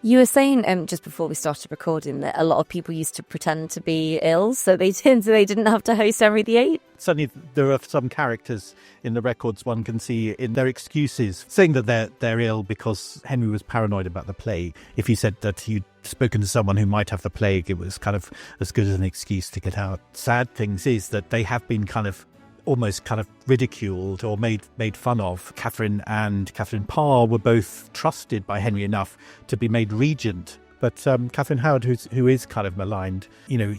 You were saying just before we started recording that a lot of people used to pretend to be ill, so they didn't have to host Henry VIII. Certainly, there are some characters in the records one can see in their excuses, saying that they're ill because Henry was paranoid about the plague. If he said that he'd spoken to someone who might have the plague, it was kind of as good as an excuse to get out. Sad things is that they have been almost ridiculed or made fun of. Kathryn and Catherine Parr were both trusted by Henry enough to be made regent. But Catherine Howard, who is kind of maligned,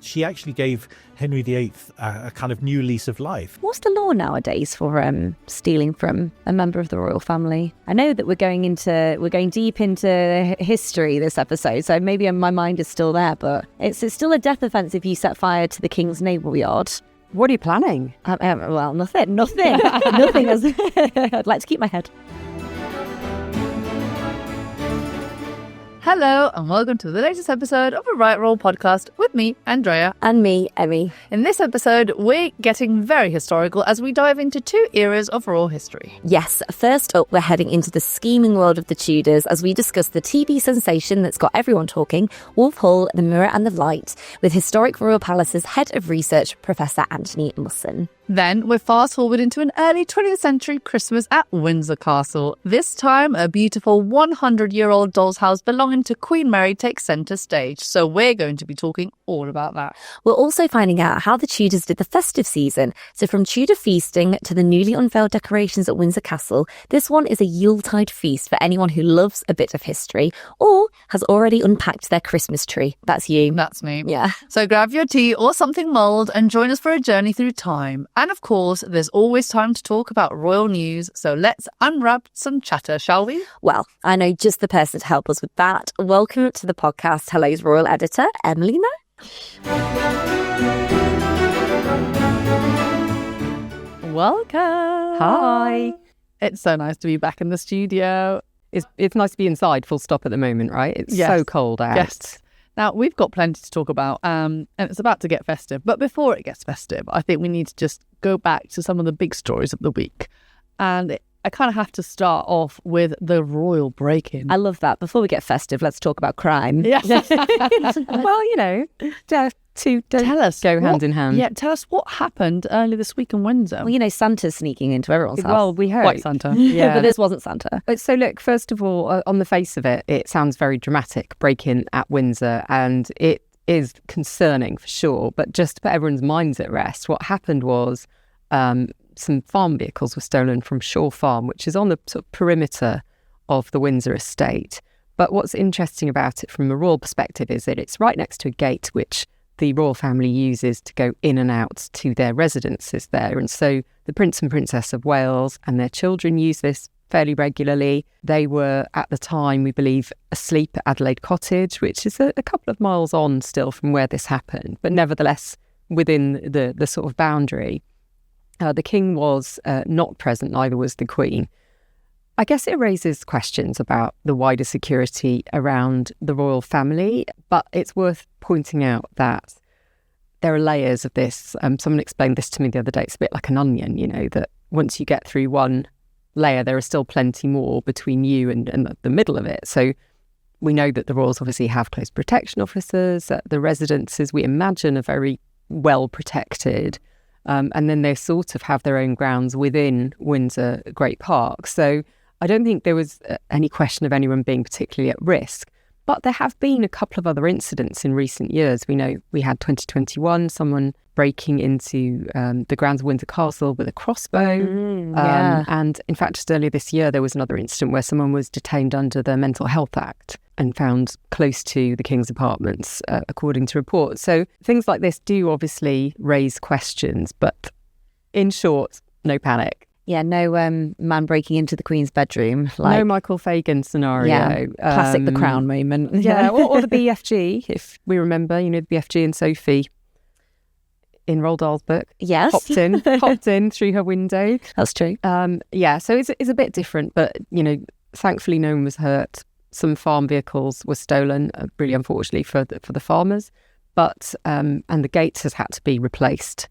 she actually gave Henry VIII a kind of new lease of life. What's the law nowadays for stealing from a member of the royal family? I know that we're going deep into history this episode, so maybe my mind is still there, but it's still a death offence if you set fire to the King's naval yard. What are you planning? Well, nothing. Nothing. I'd like to keep my head. Hello and welcome to the latest episode of a Right Roll podcast with me, Andrea. And me, Emmy. In this episode, we're getting very historical as we dive into two eras of royal history. Yes, first up, we're heading into the scheming world of the Tudors as we discuss the TV sensation that's got everyone talking, Wolf Hall, The Mirror and the Light, with Historic Royal Palace's Head of Research, Professor Anthony Musson. Then we're fast forward into an early 20th century Christmas at Windsor Castle. This time, a beautiful 100-year-old doll's house belonging to Queen Mary takes centre stage. So we're going to be talking all about that. We're also finding out how the Tudors did the festive season. So from Tudor feasting to the newly unveiled decorations at Windsor Castle, this one is a Yuletide feast for anyone who loves a bit of history or has already unpacked their Christmas tree. That's you. That's me. Yeah. So grab your tea or something mulled and join us for a journey through time. And of course, there's always time to talk about royal news, so let's unwrap some chatter, shall we? Well, I know just the person to help us with that. Welcome to the podcast, Hello's Royal Editor, Emily Nash. Welcome. Hi. It's so nice to be back in the studio. It's nice to be inside, full stop at the moment, right? It's so cold out. Yes. Now, we've got plenty to talk about, and it's about to get festive. But before it gets festive, I think we need to just go back to some of the big stories of the week. And I kind of have to start off with the royal break-in. I love that. Before we get festive, let's talk about crime. Yes. Well, two tell us, go hand in hand. Yeah, tell us what happened earlier this week in Windsor. Well, Santa's sneaking into everyone's house. Well, we heard. White Santa. Yeah. But this wasn't Santa. So look, first of all, on the face of it, it sounds very dramatic, break-in at Windsor, and it is concerning for sure. But just to put everyone's minds at rest, what happened was some farm vehicles were stolen from Shaw Farm, which is on the sort of perimeter of the Windsor estate. But what's interesting about it from a royal perspective is that it's right next to a gate which the royal family uses to go in and out to their residences there. And so the Prince and Princess of Wales and their children use this fairly regularly. They were, at the time, we believe, asleep at Adelaide Cottage, which is a couple of miles on still from where this happened, but nevertheless within the sort of boundary. The King was not present, neither was the Queen. I guess it raises questions about the wider security around the royal family, but it's worth pointing out that there are layers of this. Someone explained this to me the other day. It's a bit like an onion, that once you get through one layer, there are still plenty more between you and the middle of it. So we know that the royals obviously have close protection officers. The residences, we imagine, are very well protected. And then they sort of have their own grounds within Windsor Great Park. So I don't think there was any question of anyone being particularly at risk. But there have been a couple of other incidents in recent years. We know we had 2021, someone breaking into the grounds of Windsor Castle with a crossbow. And in fact, just earlier this year, there was another incident where someone was detained under the Mental Health Act and found close to the King's apartments, according to reports. So things like this do obviously raise questions, but in short, no panic. Yeah, no man breaking into the Queen's bedroom. No Michael Fagan scenario. Yeah, classic The Crown moment. Yeah, or the BFG, if we remember, the BFG and Sophie in Roald Dahl's book. Yes. Hopped in through her window. That's true. So it's a bit different, but, thankfully no one was hurt. Some farm vehicles were stolen, really unfortunately for the farmers, but and the gate has had to be replaced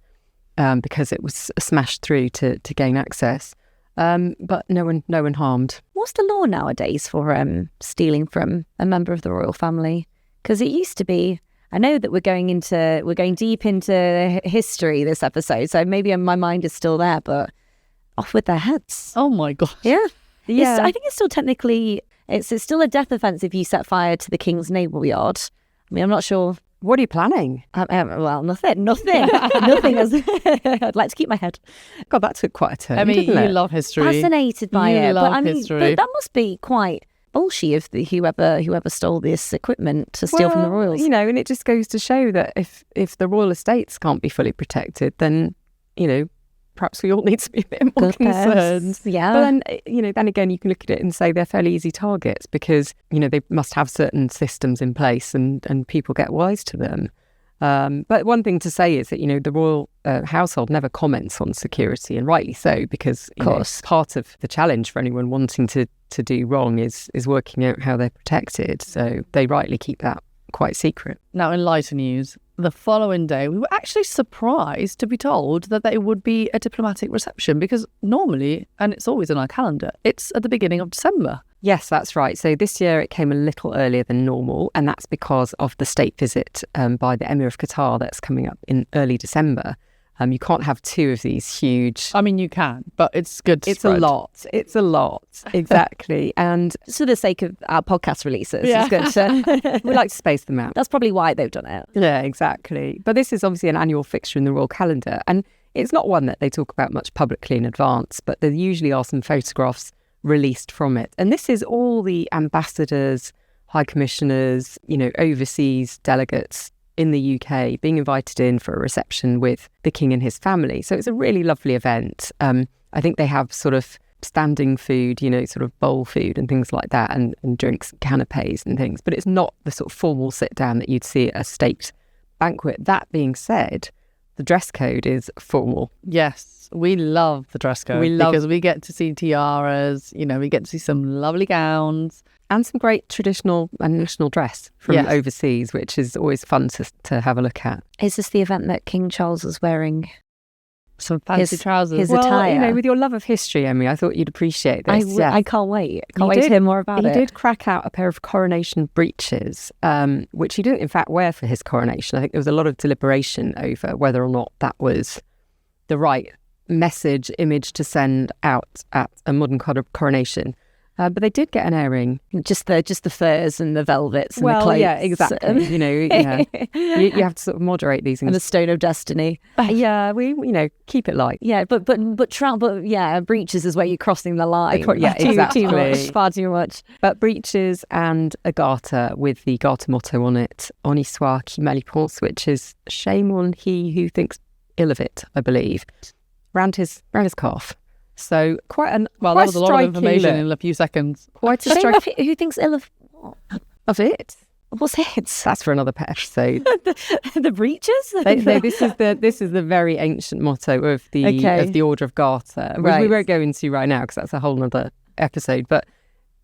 because it was smashed through to gain access. but no one harmed. What's the law nowadays for stealing from a member of the royal family? Because it used to be. I know that we're going deep into history this episode, so maybe my mind is still there, but off with their heads. Oh my God. Yeah. Yeah. I think it's still technically, it's still a death offence if you set fire to the King's naval yard. I mean, I'm not sure. What are you planning? Well, nothing. Nothing. I'd like to keep my head. God, that took quite a turn. I mean, didn't you it? love history. Fascinated by it. Love But I mean, history. but that must be quite bullshit of whoever stole this equipment to steal from the royals. You know, and it just goes to show that if the royal estates can't be fully protected, then, you know, perhaps we all need to be a bit more Goodness. concerned. Yeah. But then, you know, then again, you can look at it and say they're fairly easy targets because, you know, they must have certain systems in place and people get wise to them. But one thing to say is that, you know, the royal household never comments on security, and rightly so, because of course, part of the challenge for anyone wanting to do wrong is working out how they're protected. So they rightly keep that quite secret. Now, in lighter news, the following day, we were actually surprised to be told that there would be a diplomatic reception because normally, and it's always in our calendar, it's at the beginning of December. Yes, that's right. So this year it came a little earlier than normal, and that's because of the state visit by the Emir of Qatar that's coming up in early December. You can't have two of these huge... I mean, you can, but it's good to It's spread. a lot. It's a lot. Exactly. And Just for the sake of our podcast releases, Yeah. it's good to... we like to space them out. That's probably why they've done it. Yeah, exactly. But this is obviously an annual fixture in the royal calendar, and it's not one that they talk about much publicly in advance, but there usually are some photographs released from it. And this is all the ambassadors, high commissioners, you know, overseas delegates in the UK being invited in for a reception with the King and his family. So it's a really lovely event. I think they have sort of standing food, you know, sort of bowl food and things like that, and drinks, canapes and things. But it's not the sort of formal sit down that you'd see at a state banquet. That being said, the dress code is formal. Yes, we love the dress code because we get to see tiaras, you know, we get to see some lovely gowns. And some great traditional and national dress from overseas, which is always fun to have a look at. Is this the event that King Charles was wearing? Some fancy trousers. his Well, attire. you know, with your love of history, Emily, I thought you'd appreciate this. I can't wait. Can't wait to did- hear more about He it. did crack out a pair of coronation breeches, which he didn't, in fact, wear for his coronation. I think there was a lot of deliberation over whether or not that was the right image to send out at a modern coronation. But they did get an airing. Just the furs and the velvets and the clothes. yeah, exactly. You know, you have to sort of moderate these things. And the Stone of Destiny. Yeah, we keep it light. Yeah, but breeches is where you're crossing the line. Yeah, Too exactly. much, far too much. But breeches and a garter with the garter motto on it, "Honi soit qui mal y pense," which is "Shame on he who thinks ill of it," I believe, round his calf. So quite that was a lot of information in a few seconds. Quite a Shame striking of who thinks ill of of it. what's it? That's for another episode. the breeches? This is the very ancient motto of the Order of Garter, which we won't go into right now because that's a whole other episode. But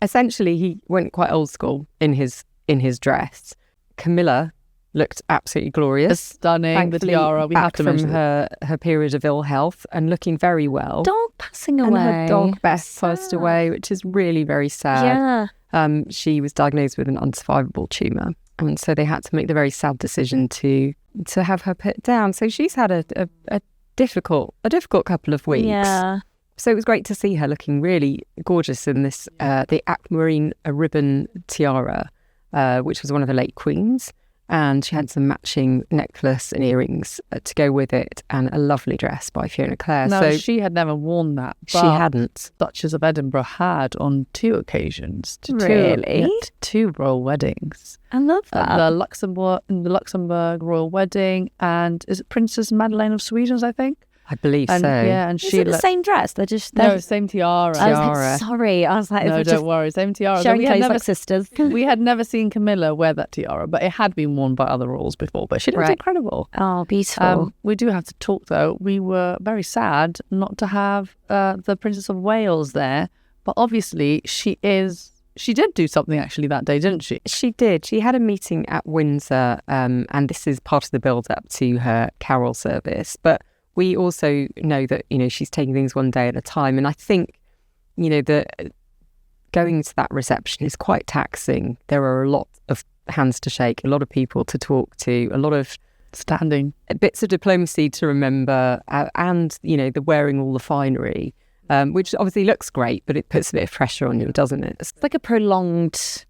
essentially, he went quite old school in his dress. Camilla looked absolutely glorious, Stunning. Thankfully, The tiara. We have back to from mention her period of ill health and looking very well. Dog passing And away. her dog Beth passed away, which is really very sad. Yeah. She was diagnosed with an unsurvivable tumour, and so they had to make the very sad decision to have her put down. So she's had a difficult couple of weeks. Yeah. So it was great to see her looking really gorgeous in this the aquamarine ribbon tiara, which was one of the late queens. And she had some matching necklace and earrings to go with it, and a lovely dress by Fiona Clare. No, so she had never worn that. she But hadn't. Duchess of Edinburgh had on two occasions. Really? Two royal weddings. I love that. The Luxembourg royal wedding, and is it Princess Madeleine of Sweden's, I think? I believe And so. yeah, and Is she it the same dress? They're same tiara. Tiara. Sorry, I was like, No, we're don't just worry, same tiara. showing We had clothes never like sisters. we had never seen Camilla wear that tiara, but it had been worn by other royals before. But she looked Right. incredible. Oh, beautiful. We do have to talk though. We were very sad not to have the Princess of Wales there, but obviously she did do something actually that day, didn't she? She did. She had a meeting at Windsor, and this is part of the build-up to her carol service. But we also know that, you know, she's taking things one day at a time. And I think the going to that reception is quite taxing. There are a lot of hands to shake, a lot of people to talk to, a lot of standing bits of diplomacy to remember, and the wearing all the finery, which obviously looks great, but it puts a bit of pressure on you, doesn't it? It's like a prolonged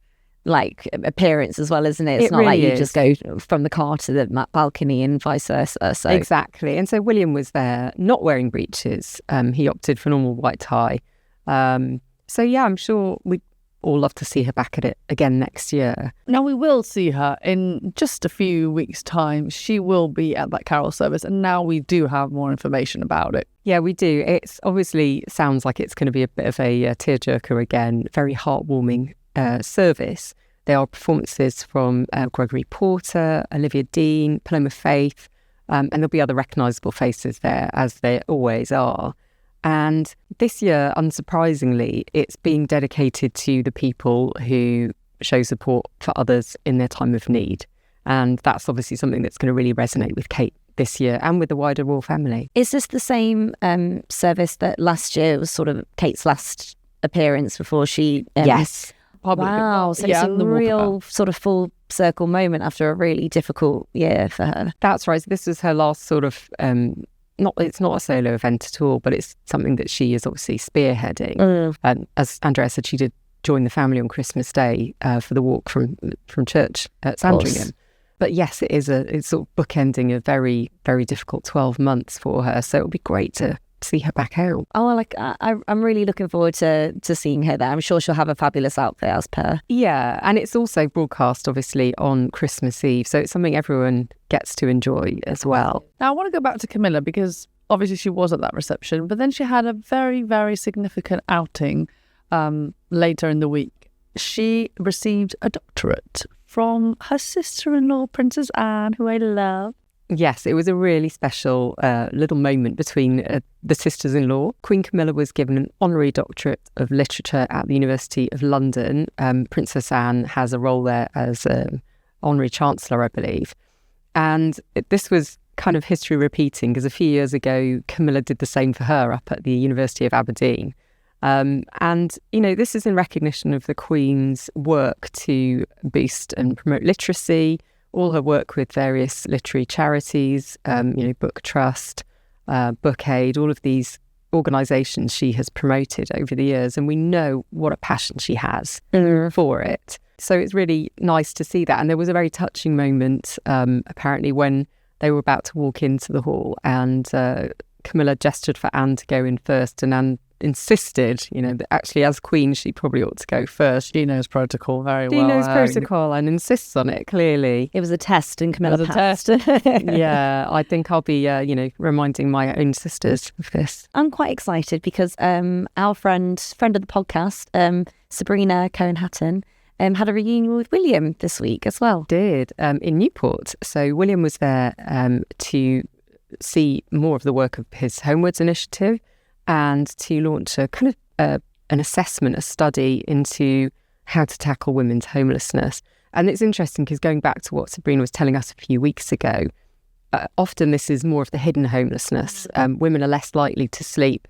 appearance as well, isn't it? It's not really like you is. just go from the car to the balcony and vice versa. So Exactly. And so William was there not wearing breeches. He opted for normal white tie. So yeah, I'm sure we'd all love to see her back at it again next year. Now, we will see her in just a few weeks' time. She will be at that carol service, and now we do have more information about it. Yeah, we do. It's obviously sounds like it's going to be a bit of a tearjerker again. Very heartwarming service. There are performances from Gregory Porter, Olivia Dean, Paloma Faith, and there'll be other recognisable faces there, as there always are. And this year, unsurprisingly, it's being dedicated to the people who show support for others in their time of need. And that's obviously something that's going to really resonate with Kate this year and with the wider royal family. is this the same service that last year was sort of Kate's last appearance before she... Yes. Wow, so it's a real sort of full circle moment after a really difficult year for her. That's right. So this was her last sort of... it's not a solo event at all, but it's something that she is obviously spearheading. And as Andrea said, she did join the family on Christmas Day for the walk from church at Sandringham. But yes, it's sort of bookending a very, very difficult 12 months for her. So it'll be great to see her back out. Oh, I'm really looking forward to seeing her there. I'm sure she'll have a fabulous outfit as per. Yeah, and it's also broadcast obviously on Christmas Eve, so it's something everyone gets to enjoy as well. Now, I want to go back to Camilla, because obviously she was at that reception, but then she had a very, very significant outing later in the week. She received a doctorate from her sister-in-law, Princess Anne, who I love. Yes, it was a really special little moment between the sisters-in-law. Queen Camilla was given an honorary doctorate of literature at the University of London. Princess Anne has a role there as honorary chancellor, I believe. And this was kind of history repeating, because a few years ago, Camilla did the same for her up at the University of Aberdeen. And, this is in recognition of the Queen's work to boost and promote literacy, all her work with various literary charities, Book Trust, Book Aid, all of these organisations she has promoted over the years. And we know what a passion she has for it. So it's really nice to see that. And there was a very touching moment, apparently, when they were about to walk into the hall, and Camilla gestured for Anne to go in first, and Anne insisted, that actually as Queen she probably ought to go first. She knows protocol very well. She knows protocol and insists on it, clearly. It was a test and Camilla passed. Yeah, I think I'll be, reminding my own sisters of this. I'm quite excited because our friend of the podcast, Sabrina Cohen-Hatton, had a reunion with William this week as well. Did, in Newport. So William was there to see more of the work of his Homewards initiative, and to launch a kind of an assessment, a study into how to tackle women's homelessness. And it's interesting because, going back to what Sabrina was telling us a few weeks ago, often this is more of the hidden homelessness. Women are less likely to sleep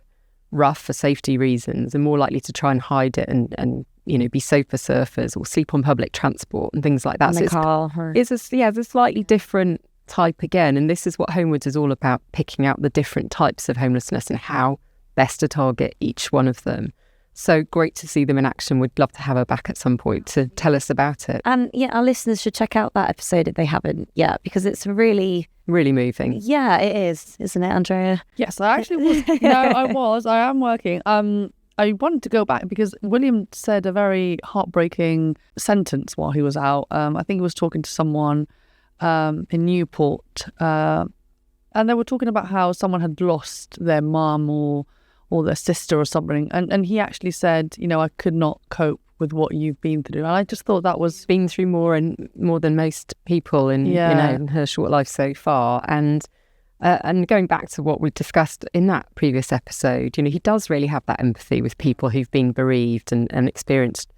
rough for safety reasons and more likely to try and hide it and be sofa surfers or sleep on public transport and things like that. In the car. It's a slightly different type again. And this is what Homewards is all about, picking out the different types of homelessness and how best to target each one of them. So great to see them in action. We'd love to have her back at some point to tell us about it. And our listeners should check out that episode if they haven't yet, because it's really, really moving. Yeah, it is, isn't it, Andrea? Yes, I actually was. I am working. I wanted to go back because William said a very heartbreaking sentence while he was out. I think he was talking to someone in Newport, and they were talking about how someone had lost their mum or their sister or something. And he actually said, I could not cope with what you've been through. And I just thought that was... Been through more than most people in her short life so far. And going back to what we discussed in that previous episode, he does really have that empathy with people who've been bereaved and experienced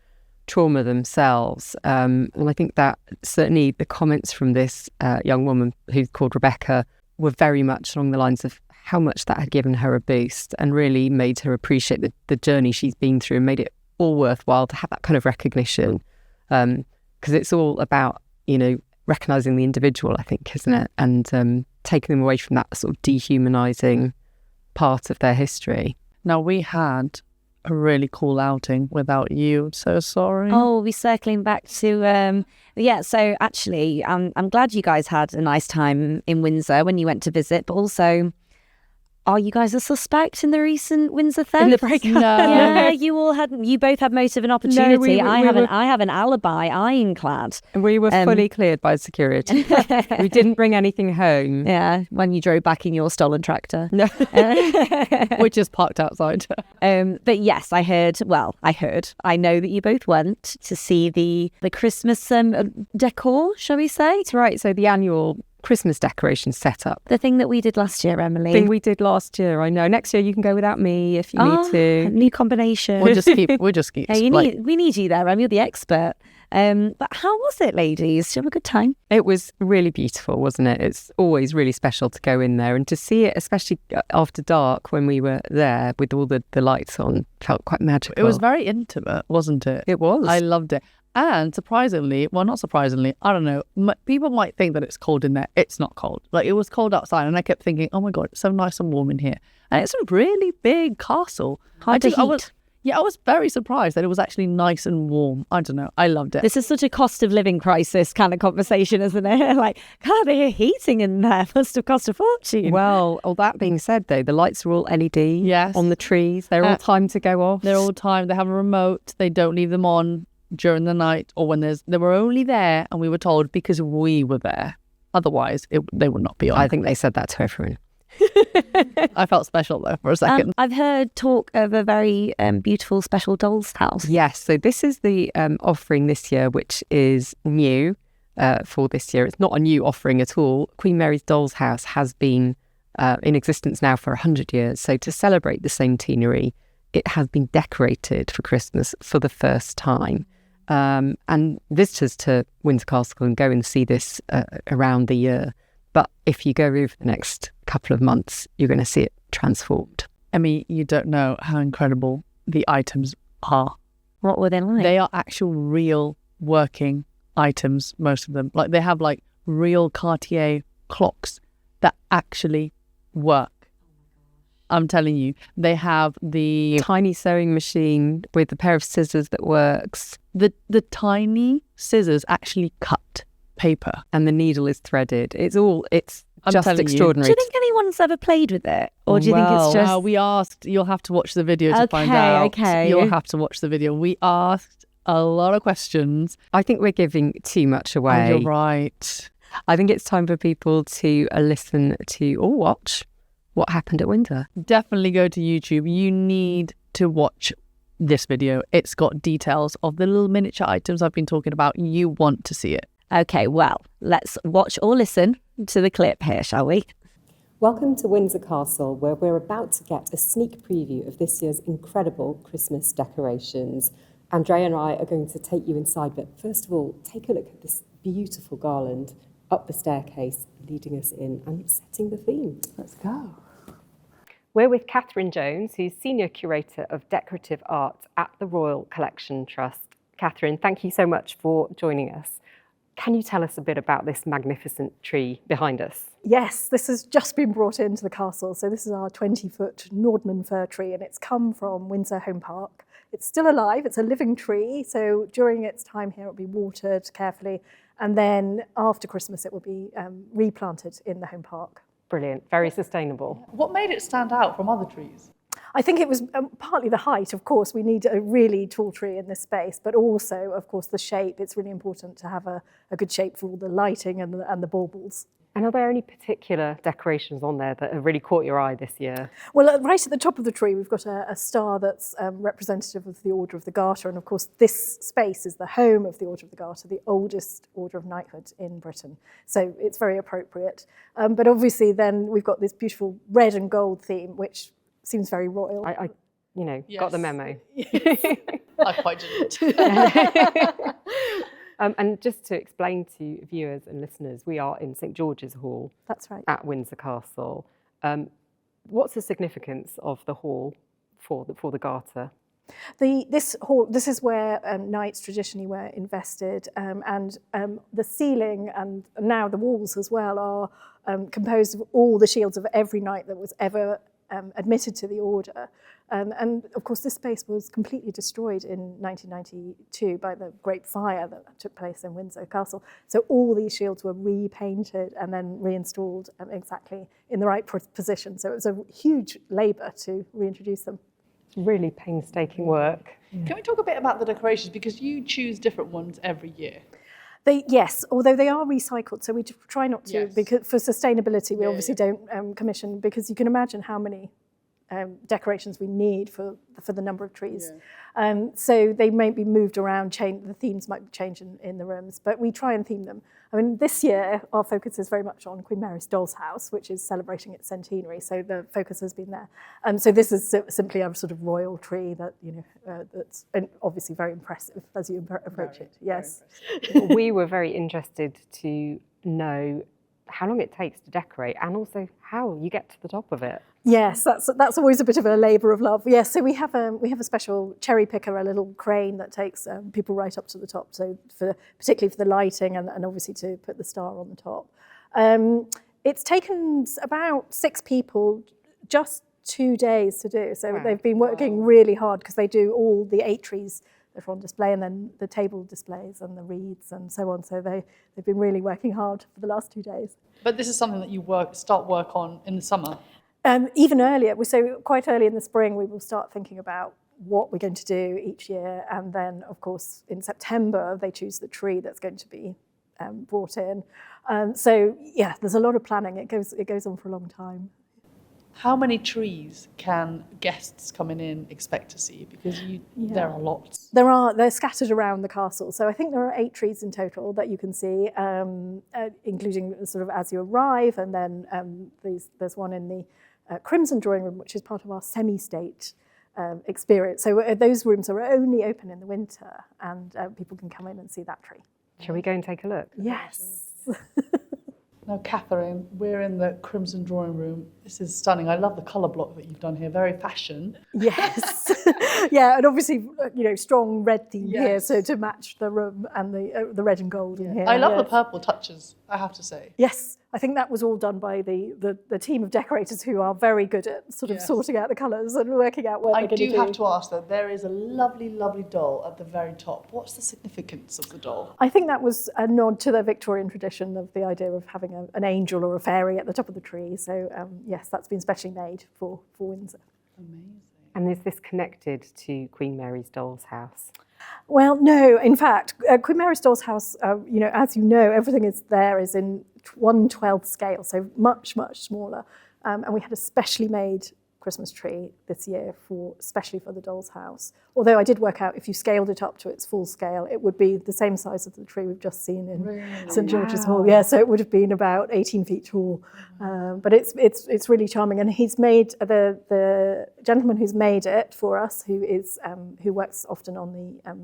trauma themselves. And I think that certainly the comments from this young woman who's called Rebecca were very much along the lines of how much that had given her a boost and really made her appreciate the journey she's been through and made it all worthwhile to have that kind of recognition. Because it's all about, recognising the individual, I think, isn't it? And taking them away from that sort of dehumanising part of their history. Now, we had a really cool outing without you. So sorry. Oh, we're circling back to so actually I'm glad you guys had a nice time in Windsor when you went to visit, but also, are you guys a suspect in the recent Windsor theft? In the breakup? No. Yeah, you both had motive and opportunity. No, I have an alibi, ironclad. And we were fully cleared by security. We didn't bring anything home. Yeah, when you drove back in your stolen tractor. No. Which is parked outside. But yes, I know that you both went to see the Christmas decor, shall we say? That's right. So the annual Christmas decoration setup. The thing that we did last year, Emily. Thing we did last year, I know. Next year you can go without me if you need to. New combination. We'll just keep. Hey, we need you there, Em. You're the expert. But how was it, ladies? Did you have a good time? It was really beautiful, wasn't it? It's always really special to go in there and to see it, especially after dark when we were there with all the lights on, felt quite magical. It was very intimate, wasn't it? It was. I loved it. And surprisingly, well, not surprisingly, I don't know, people might think that it's cold in there. It's not cold. Like, it was cold outside, and I kept thinking, oh my God, it's so nice and warm in here. And it's a really big castle. Hard to heat. I was very surprised that it was actually nice and warm. I don't know. I loved it. This is such a cost of living crisis kind of conversation, isn't it? Like, God, the heating in there must have cost a fortune. Well, all that being said, though, the lights are all LED on the trees. They're all timed to go off. They're all timed. They have a remote. They don't leave them on during the night or when they were only there, and we were told because we were there. Otherwise, they would not be on. I think they said that to everyone. I felt special though for a second. I've heard talk of a very beautiful special doll's house. Yes, so this is the offering this year, which is new for this year. It's not a new offering at all. Queen Mary's Doll's House has been in existence now for 100 years. So to celebrate the centenary, it has been decorated for Christmas for the first time. And visitors to Windsor Castle can go and see this around the year. But if you go over the next couple of months, you're going to see it transformed. Emmy, you don't know how incredible the items are. What were they like? They are actual real working items, most of them. Like, they have like real Cartier clocks that actually work. I'm telling you, they have the tiny sewing machine with a pair of scissors that works. The tiny scissors actually cut paper, and the needle is threaded. It's just extraordinary. Do you think anyone's ever played with it, or do you think it's just? We asked. You'll have to watch the video to find out. Okay. You'll have to watch the video. We asked a lot of questions. I think we're giving too much away. Oh, you're right. I think it's time for people to listen to or watch what happened at Windsor. Definitely go to YouTube. You need to watch this video. It's got details of the little miniature items I've been talking about. You want to see it. Okay, well, let's watch or listen to the clip here, shall we? Welcome to Windsor Castle, where we're about to get a sneak preview of this year's incredible Christmas decorations. Andrea and I are going to take you inside, but first of all, take a look at this beautiful garland up the staircase, leading us in and setting the theme. Let's go. We're with Kathryn Jones, who's Senior Curator of Decorative Art at the Royal Collection Trust. Kathryn, thank you so much for joining us. Can you tell us a bit about this magnificent tree behind us? Yes, this has just been brought into the castle. So this is our 20-foot Nordman fir tree, and it's come from Windsor Home Park. It's still alive, it's a living tree. So during its time here, it'll be watered carefully. And then after Christmas, it will be replanted in the home park. Brilliant, very sustainable. What made it stand out from other trees? I think it was partly the height. Of course, we need a really tall tree in this space, but also, of course, the shape. It's really important to have a good shape for all the lighting and the baubles. And are there any particular decorations on there that have really caught your eye this year? Well, right at the top of the tree, we've got a star that's representative of the Order of the Garter. And of course, this space is the home of the Order of the Garter, the oldest order of knighthood in Britain. So it's very appropriate. But obviously, then we've got this beautiful red and gold theme, which seems very royal. I got the memo. I quite didn't. And just to explain to viewers and listeners, we are in St George's Hall. That's right. At Windsor Castle. What's the significance of the hall for the Garter? This hall, this is where knights traditionally were invested, and the ceiling and now the walls as well are composed of all the shields of every knight that was ever admitted to the order. And of course, this space was completely destroyed in 1992 by the Great Fire that took place in Windsor Castle. So all these shields were repainted and then reinstalled exactly in the right position. So it was a huge labour to reintroduce them. Really painstaking work. Can we talk a bit about the decorations? Because you choose different ones every year. Yes, although they are recycled, so we try not to, Yes. because for sustainability we obviously don't commission, because you can imagine how many decorations we need for the number of trees. So they may be moved around, the themes might change in the rooms, but we try and theme them. I mean, this year our focus is very much on Queen Mary's Doll's House, which is celebrating its centenary, so the focus has been there. So this is simply a sort of royal tree that, that's obviously very impressive as you approach it. Yes. We were very interested to know how long it takes to decorate and also how you get to the top of it. Yes, that's always a bit of a labour of love. Yes, so we have a special cherry picker, a little crane that takes people right up to the top. So particularly for the lighting and obviously to put the star on the top. It's taken about 6 people just 2 days to do. So they've been working really hard because they do all the 8 trees that are on display and then the table displays and the wreaths and so on. So they've been really working hard for the last 2 days. But this is something that you start work on in the summer. Even earlier, so quite early in the spring, we will start thinking about what we're going to do each year. And then, of course, in September, they choose the tree that's going to be brought in. So, yeah, there's a lot of planning. It goes on for a long time. How many trees can guests coming in expect to see? Because there are lots. They're scattered around the castle. So I think there are 8 trees in total that you can see, including sort of as you arrive. And then there's one in the Crimson Drawing Room, which is part of our semi-state experience. So those rooms are only open in the winter, and people can come in and see that tree. Shall we go and take a look? Yes. Now, Kathryn, we're in the Crimson Drawing Room. This is stunning. I love the colour block that you've done here. Very fashion. Yes. Yeah, and obviously, strong red theme here, so to match the room and the red and gold in here. I love the purple touches, I have to say. Yes, I think that was all done by the team of decorators who are very good at sort of sorting out the colours and working out what they're going to do. I do have to ask, though, there is a lovely, lovely doll at the very top. What's the significance of the doll? I think that was a nod to the Victorian tradition of the idea of having an angel or a fairy at the top of the tree. So, yes, that's been specially made for Windsor. Amazing. And is this connected to Queen Mary's Doll's House? Well, no. In fact, Queen Mary's Doll's House, as you know, everything is in 1/12 scale, so much, much smaller. And we had a specially made Christmas tree this year especially for the Doll's House. Although I did work out if you scaled it up to its full scale, it would be the same size as the tree we've just seen in St George's Hall. Yeah, so it would have been about 18 feet tall. But it's really charming, and he's made the gentleman who's made it for us, who works often on the.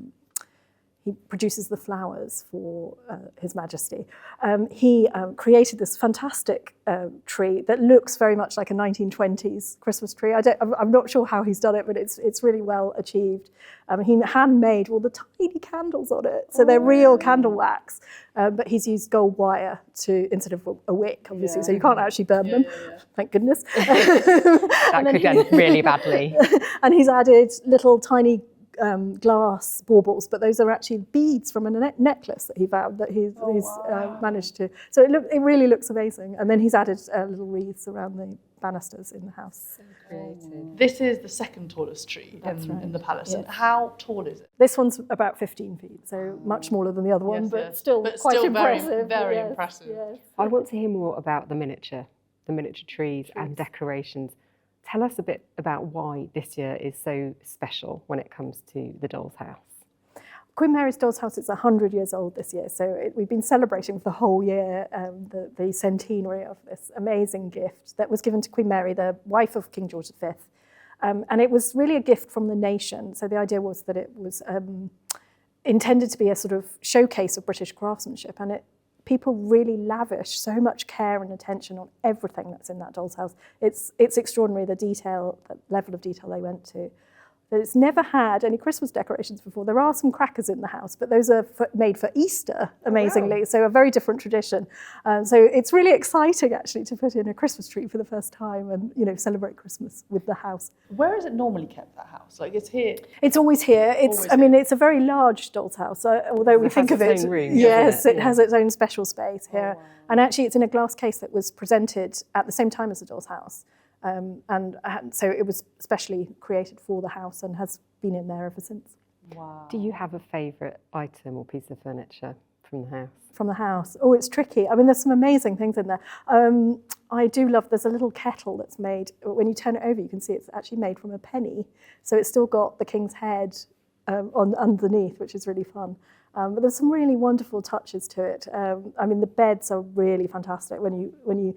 He produces the flowers for His Majesty. He created this fantastic tree that looks very much like a 1920s Christmas tree. I'm not sure how he's done it, but it's really well achieved. He handmade all the tiny candles on it, so they're real candle wax, but he's used gold wire instead of a wick, obviously, so you can't actually burn them. Thank goodness. That could end really badly. And he's added little tiny glass baubles, but those are actually beads from a necklace that he found that he's managed to. So it really looks amazing. And then he's added little wreaths around the banisters in the house. So creative. This is the second tallest tree in the palace. Yes. And how tall is it? This one's about 15 feet, so much smaller than the other one, but still quite impressive. Very impressive. Yes. I want to hear more about the miniature trees and decorations. Tell us a bit about why this year is so special when it comes to the Doll's House. Queen Mary's Doll's House is 100 years old this year, so we've been celebrating for the whole year the centenary of this amazing gift that was given to Queen Mary, the wife of King George V. And it was really a gift from the nation. So the idea was that it was intended to be a sort of showcase of British craftsmanship, and it people really lavish so much care and attention on everything that's in that doll's house. It's extraordinary, the level of detail they went to. But it's never had any Christmas decorations before. There are some crackers in the house, but those are made for Easter, amazingly, so a very different tradition. So it's really exciting, actually, to put in a Christmas tree for the first time and, you know, celebrate Christmas with the house. Where is it normally kept, that house? Like, it's here? It's always here. I mean, it's a very large doll's house, although we think of it. Room, yes, it has its own special space here. Oh, wow. And actually, it's in a glass case that was presented at the same time as the doll's house. So it was specially created for the house and has been in there ever since. Wow. Do you have a favourite item or piece of furniture from the house? From the house? Oh, it's tricky. I mean, there's some amazing things in there. I do love, there's a little kettle that's made, when you turn it over, you can see it's actually made from a penny. So it's still got the king's head underneath, which is really fun. But there's some really wonderful touches to it. I mean, the beds are really fantastic when you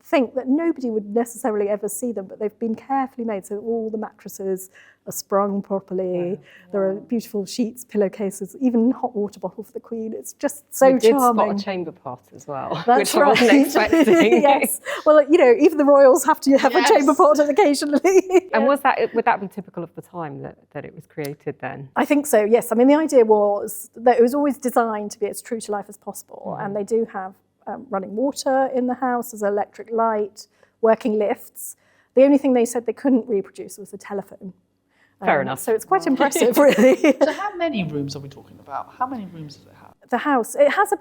think that nobody would necessarily ever see them, but they've been carefully made so that all the mattresses are sprung properly. Wow. There are beautiful sheets, pillowcases, even hot water bottle for the Queen. It's just so charming. We did spot a chamber pot as well, That's which I wasn't expecting. Yes. Well, you know, even the royals have to have a chamber pot occasionally. And would that be typical of the time that it was created then? I think so, yes. I mean, the idea was that it was always designed to be as true to life as possible, and they do have running water in the house, there's electric light, working lifts. The only thing they said they couldn't reproduce was the telephone. Fair enough. So it's quite impressive, really. So how many rooms are we talking about? How many rooms does it have? The house, it has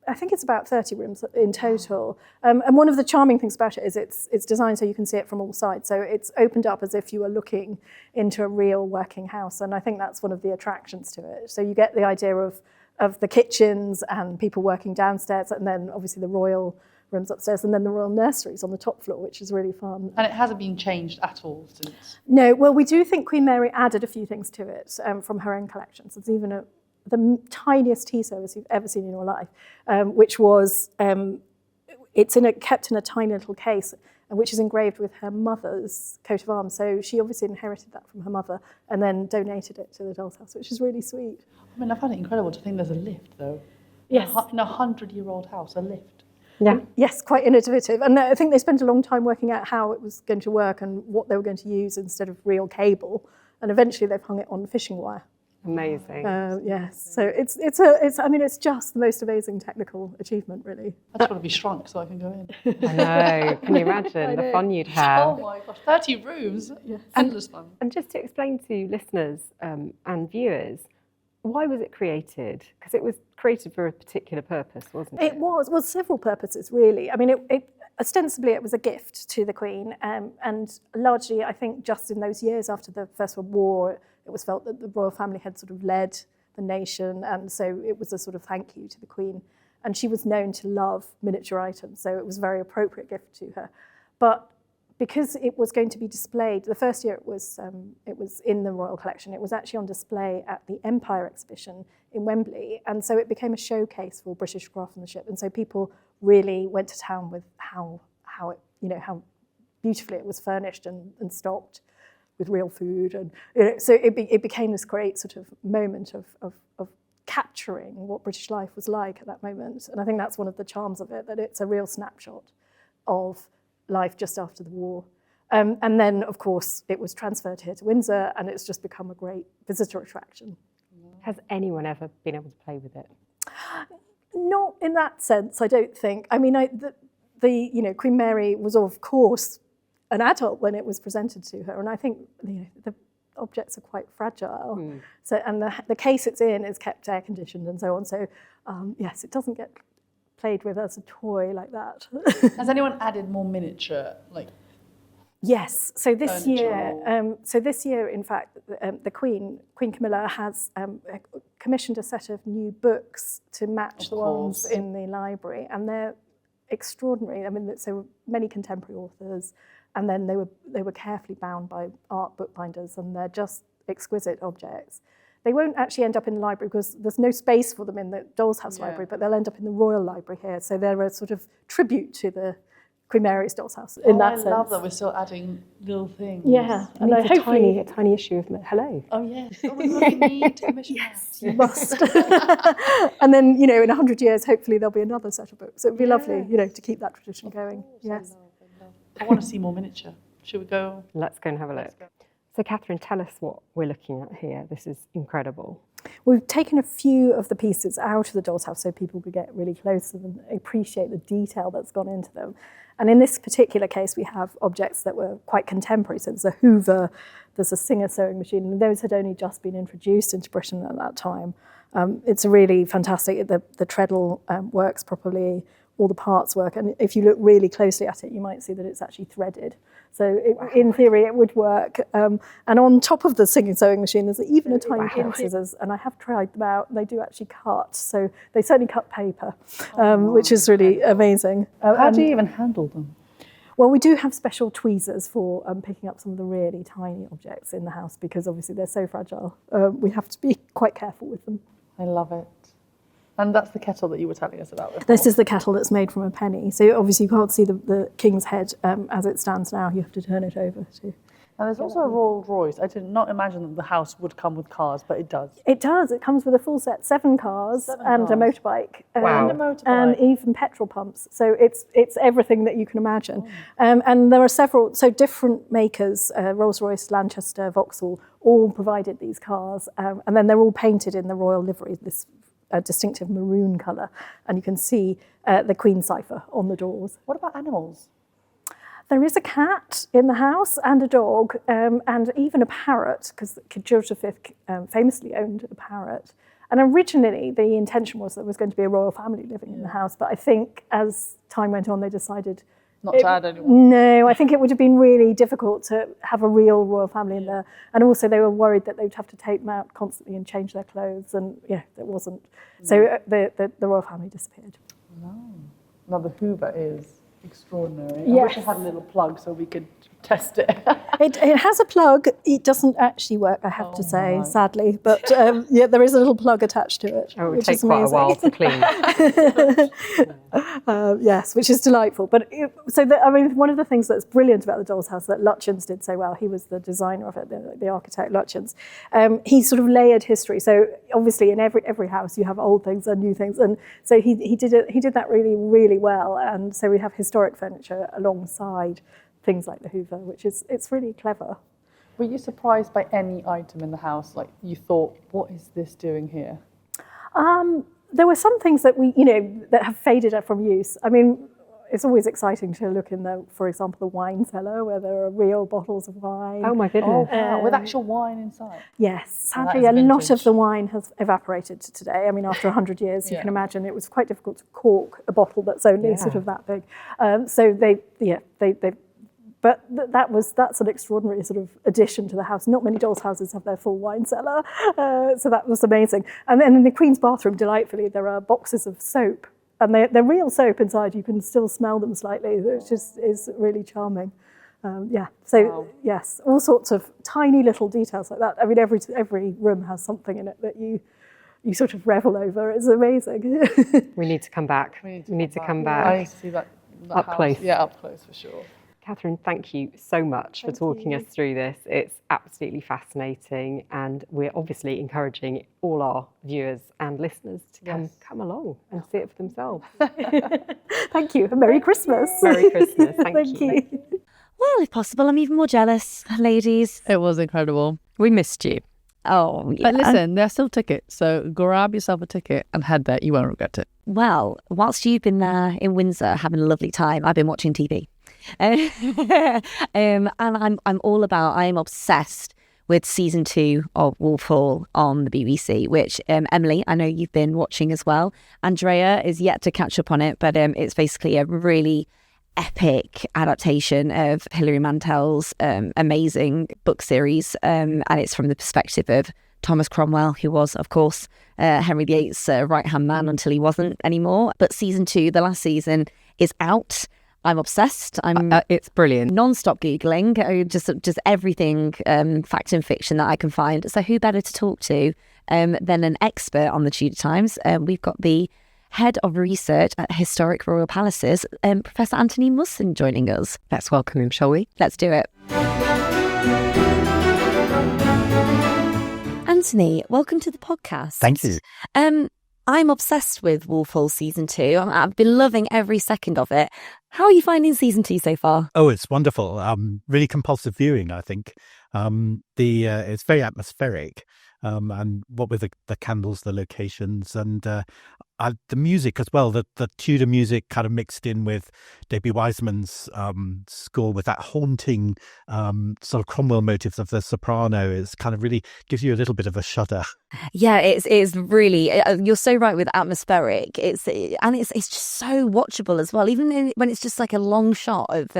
I think it's about 30 rooms in total. And one of the charming things about it is it's designed so you can see it from all sides. So it's opened up as if you were looking into a real working house. And I think that's one of the attractions to it. So you get the idea of the kitchens and people working downstairs, and then obviously the royal rooms upstairs, and then the royal nurseries on the top floor, which is really fun. And it hasn't been changed at all since? No, well, we do think Queen Mary added a few things to it from her own collections. There's even the tiniest tea service you've ever seen in your life, which was, it's kept in a tiny little case, which is engraved with her mother's coat of arms. So she obviously inherited that from her mother and then donated it to the doll's house, which is really sweet. I mean, I find it incredible to think there's a lift, though. Yes. In a 100-year-old house, a lift. Yeah. Yes, quite innovative. And I think they spent a long time working out how it was going to work and what they were going to use instead of real cable. And eventually they've hung it on fishing wire. Amazing. Yes. So it's just the most amazing technical achievement, really. I just want to be shrunk so I can go in. I know. Can you imagine the fun you'd have? Oh my gosh, 30 rooms. Yes. Endless fun. And just to explain to listeners and viewers, why was it created? Because it was created for a particular purpose, wasn't it? It was. Well, several purposes, really. I mean, ostensibly it was a gift to the Queen, and largely, I think, just in those years after the First World War, it was felt that the royal family had sort of led the nation, and so it was a sort of thank you to the Queen. And she was known to love miniature items, so it was a very appropriate gift to her. But because it was going to be displayed, the first year it was in the Royal Collection, it was actually on display at the Empire exhibition in Wembley, and so it became a showcase for British craftsmanship, and so people really went to town with how beautifully it was furnished and stocked with real food, and so it became this great sort of moment of capturing what British life was like at that moment, and I think that's one of the charms of it, that it's a real snapshot of life just after the war. And then, of course, it was transferred here to Windsor, and it's just become a great visitor attraction. Has anyone ever been able to play with it? Not in that sense, I don't think. I mean, Queen Mary was, of course, an adult when it was presented to her, and I think the objects are quite fragile. So, and the case it's in is kept air conditioned and so on. So, yes, it doesn't get played with as a toy like that. Has anyone added more miniature, like? Yes. So this year, in fact, the Queen Camilla has commissioned a set of new books to match the ones in the library, and they're extraordinary. I mean, so many contemporary authors, and then they were carefully bound by art bookbinders, and they're just exquisite objects. They won't actually end up in the library because there's no space for them in the Doll's House Library, but they'll end up in the Royal Library here. So they're a sort of tribute to the Queen Mary's doll's house in that sense. I love that we're still adding little things. Yeah, and a tiny issue of Hello. Oh yes. Oh my God, we need to commission Yes, you must. And then, in 100 years, hopefully there'll be another set of books. It would be lovely, to keep that tradition going. Yes. I want to see more miniature. Should we go? Let's go and have a look. So Kathryn, tell us what we're looking at here. This is incredible. We've taken a few of the pieces out of the doll's house so people could get really close to them and appreciate the detail that's gone into them. And in this particular case, we have objects that were quite contemporary. So there's a Hoover, there's a Singer sewing machine, and those had only just been introduced into Britain at that time. It's really fantastic. The treadle works properly, all the parts work. And if you look really closely at it, you might see that it's actually threaded. So in theory, it would work. And on top of the Singer sewing machine, there's even a tiny pair of scissors, and I have tried them out. They do actually cut. So they certainly cut paper, which is really amazing. How do you even handle them? Well, we do have special tweezers for picking up some of the really tiny objects in the house because obviously they're so fragile. We have to be quite careful with them. I love it. And that's the kettle that you were telling us about before. This is the kettle that's made from a penny. So obviously you can't see the king's head as it stands now. You have to turn it over to... And there's also a Rolls Royce. I did not imagine that the house would come with cars, but it does. It does. It comes with a full set, 7 cars and a motorbike. Wow. And a motorbike. And even petrol pumps. So it's everything that you can imagine. And there are several, so different makers, Rolls-Royce, Lanchester, Vauxhall, all provided these cars. And then they're all painted in the royal livery, this distinctive maroon colour. And you can see the Queen cipher on the doors. What about animals? There is a cat in the house and a dog and even a parrot, because George V famously owned a parrot. And originally the intention was that there was going to be a royal family living in the house, but I think as time went on they decided... Not to add anyone. No, I think it would have been really difficult to have a real royal family in there. And also they were worried that they'd have to take them out constantly and change their clothes, and that wasn't... So the royal family disappeared. No. Now the Hoover is... extraordinary. Yes. I wish I had a little plug so we could test it. It has a plug. It doesn't actually work, I have to say, sadly. But there is a little plug attached to it. Oh, it would take quite a while to clean. Yes, which is delightful. But one of the things that's brilliant about the doll's house that Lutyens did so well, he was the designer of it, the architect Lutyens. He sort of layered history. So obviously in every house you have old things and new things, and so he did that really, really well. And so we have historic furniture alongside things like the Hoover, it's really clever. Were you surprised by any item in the house? Like you thought, what is this doing here? There were some things that that have faded from use. I mean, it's always exciting to look in for example, the wine cellar where there are real bottles of wine. Oh my goodness. With actual wine inside. Yes, sadly a lot of the wine has evaporated today. I mean, after 100 years, you can imagine it was quite difficult to cork a bottle that's only sort of that big. But that's an extraordinary sort of addition to the house. Not many dolls' houses have their full wine cellar, so that was amazing. And then in the Queen's bathroom, delightfully, there are boxes of soap, and they're real soap inside. You can still smell them slightly, which is really charming. Yes, all sorts of tiny little details like that. I mean, every room has something in it that you sort of revel over. It's amazing. We need to come back. We need to come back. I need to see that up house. Close. Yeah, up close for sure. Kathryn, thank you so much for talking us through this. It's absolutely fascinating, and we're obviously encouraging all our viewers and listeners to come along and see it for themselves. Thank you. Merry Christmas. Merry Christmas. Thank you. Well, if possible, I'm even more jealous, ladies. It was incredible. We missed you. Oh, yeah. But listen, there's still tickets, so grab yourself a ticket and head there. You won't regret it. Well, whilst you've been there in Windsor having a lovely time, I've been watching TV. And I'm obsessed with season 2 of Wolf Hall on the BBC, which Emily, I know you've been watching as well. Andrea is yet to catch up on it, but it's basically a really epic adaptation of Hilary Mantel's amazing book series, and it's from the perspective of Thomas Cromwell, who was, of course, Henry VIII's right-hand man until he wasn't anymore. But season 2, the last season, is out. I'm obsessed. It's brilliant. Non-stop Googling, just everything, fact and fiction that I can find. So who better to talk to than an expert on the Tudor times? We've got the Head of Research at Historic Royal Palaces, Professor Anthony Musson, joining us. Let's welcome him, shall we? Let's do it. Anthony, welcome to the podcast. Thank you. I'm obsessed with Wolf Hall Season 2. I've been loving every second of it. How are you finding Season 2 so far? Oh, it's wonderful. Really compulsive viewing, I think. It's very atmospheric. And what with the candles, the locations, and the music as well. The Tudor music kind of mixed in with Debbie Wiseman's score with that haunting sort of Cromwell motifs of the soprano is kind of really gives you a little bit of a shudder. Yeah, it's really. You're so right with atmospheric. It's just so watchable as well. Even when it's just like a long shot of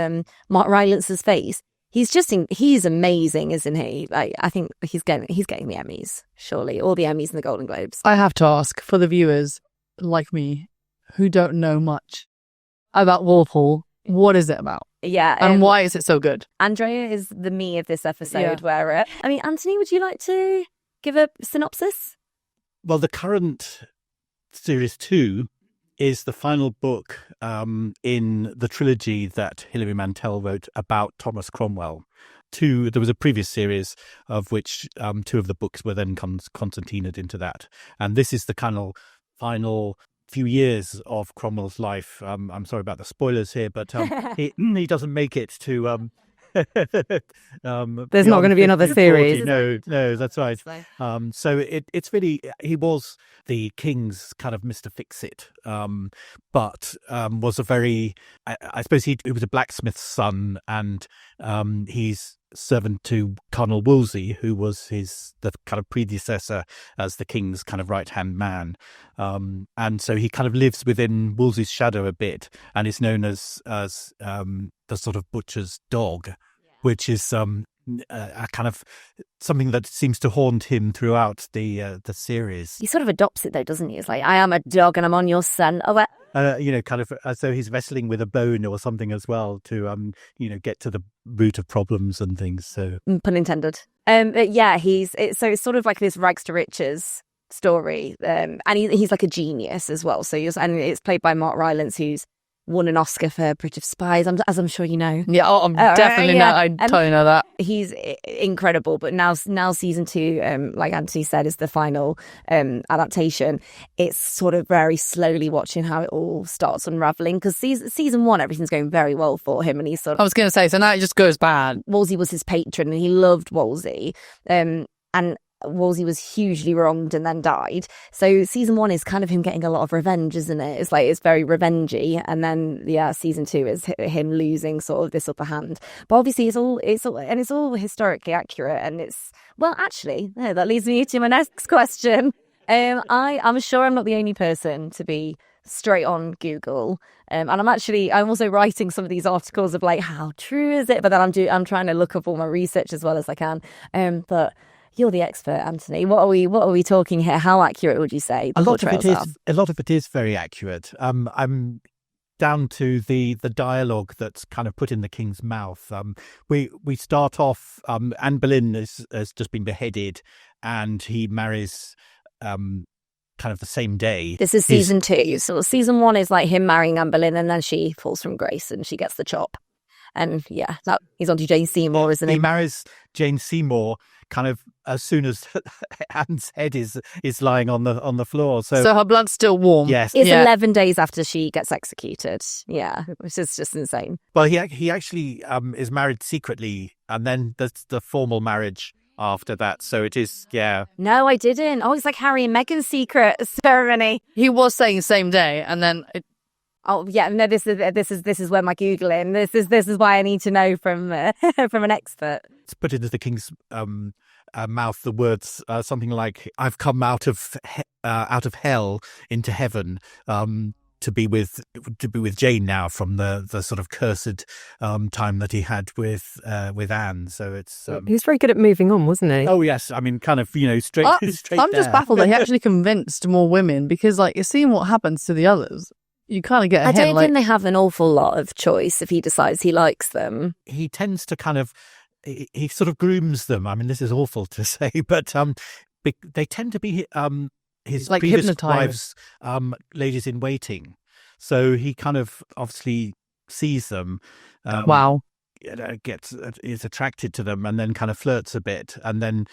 Mark Rylance's face. He's amazing, isn't he? Like, I think he's getting the Emmys, surely, all the Emmys and the Golden Globes. I have to ask, for the viewers like me who don't know much about Wolf Hall, what is it about? Yeah. And why is it so good? Andrea is the me of this episode, Anthony, would you like to give a synopsis? Well, the current Series 2 is the final book in the trilogy that Hilary Mantel wrote about Thomas Cromwell. There was a previous series of which 2 of the books were then concertinaed into that. And this is the kind of final few years of Cromwell's life. I'm sorry about the spoilers here, but he doesn't make it to... There's not going to be another 40. series. No, that's right. So it's really, he was the king's kind of Mr. Fix-It, but was a very, I suppose he was a blacksmith's son, and he's servant to Cardinal Wolsey, who was the kind of predecessor as the king's kind of right-hand man. And so he kind of lives within Wolsey's shadow a bit, and is known as the sort of butcher's dog, which is a kind of something that seems to haunt him throughout the series. He sort of adopts it though, doesn't he? It's like, I am a dog and I'm on your scent. Kind of as though he's wrestling with a bone or something as well to get to the root of problems and things. So pun intended. But yeah, it's sort of like this rags to riches story, and he's like a genius as well. So and it's played by Mark Rylance, who's won an Oscar for Bridge of Spies, as I'm sure you know. Yeah, I'm definitely know. I totally know that. He's incredible, but now season 2, like Anthony said, is the final adaptation. It's sort of very slowly watching how it all starts unraveling, because season 1, everything's going very well for him, and he's sort of... I was going to say, so now it just goes bad. Wolsey was his patron, and he loved Wolsey, and Wolsey was hugely wronged and then died. So season 1 is kind of him getting a lot of revenge, isn't it? It's very revengey, and then season 2 is him losing sort of this upper hand. But obviously it's all historically accurate, and that leads me to my next question. I'm sure I'm not the only person to be straight on Google, and I'm also writing some of these articles of like, how true is it? But then I'm trying to look up all my research as well as I can. But you're the expert, Anthony. What are we talking here? How accurate would you say the portrayals are? A lot of it is very accurate. I'm down to the dialogue that's kind of put in the king's mouth. We start off. Anne Boleyn has just been beheaded, and he marries kind of the same day. This is season 2. So season 1 is like him marrying Anne Boleyn, and then she falls from grace and she gets the chop. And he's on to Jane Seymour, isn't he? He marries Jane Seymour kind of as soon as Anne's head is lying on the floor. So her blood's still warm. Yes. It's 11 days after she gets executed. Yeah, which is just insane. Well, he actually is married secretly, and then there's the formal marriage after that. So it is, yeah. No, I didn't. Oh, it's like Harry and Meghan's secret ceremony. He was saying same day, and then Oh yeah, no. This is where my Googling. This is why I need to know from an expert. It's put into the king's mouth the words something like, "I've come out of hell into heaven to be with Jane now from the sort of cursed time that he had with Anne." So it's he was very good at moving on, wasn't he? Oh yes, I mean, kind of straight. I'm there. just baffled that he actually convinced more women, because like you're seeing what happens to the others. You kind of get a hint. I don't think they have an awful lot of choice if he decides he likes them. He tends to kind of, he sort of grooms them. I mean, this is awful to say, but they tend to be his like previous hypnotised. wives, ladies in waiting. So he kind of obviously sees them. Wow. Is attracted to them, and then kind of flirts a bit, and then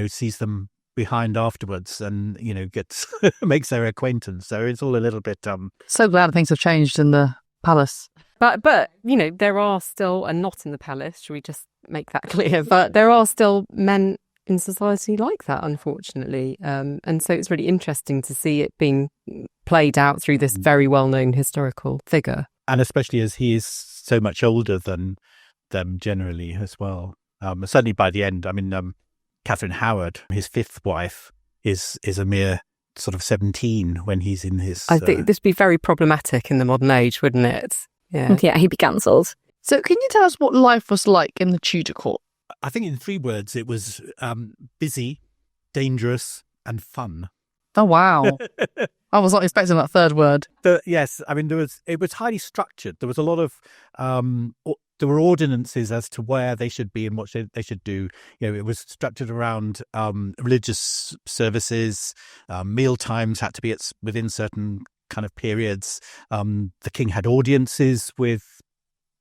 sees them behind afterwards, and gets makes their acquaintance. So it's all a little bit So glad things have changed in the palace. But there are still, and not in the palace, should we just make that clear? But there are still men in society like that, unfortunately. And so it's really interesting to see it being played out through this very well-known historical figure. And especially as he is so much older than them generally as well. Certainly by the end, I mean, Catherine Howard, his fifth wife, is a mere sort of 17 when he's in his... I think this would be very problematic in the modern age, wouldn't it? Yeah, he'd be cancelled. So can you tell us what life was like in the Tudor court? I think in 3 words, it was busy, dangerous, and fun. Oh, wow. I was not expecting that third word. Yes, I mean, it was highly structured. There was a lot of... there were ordinances as to where they should be and what they should do. It was structured around religious services. Meal times had to be within certain kind of periods. The king had audiences with,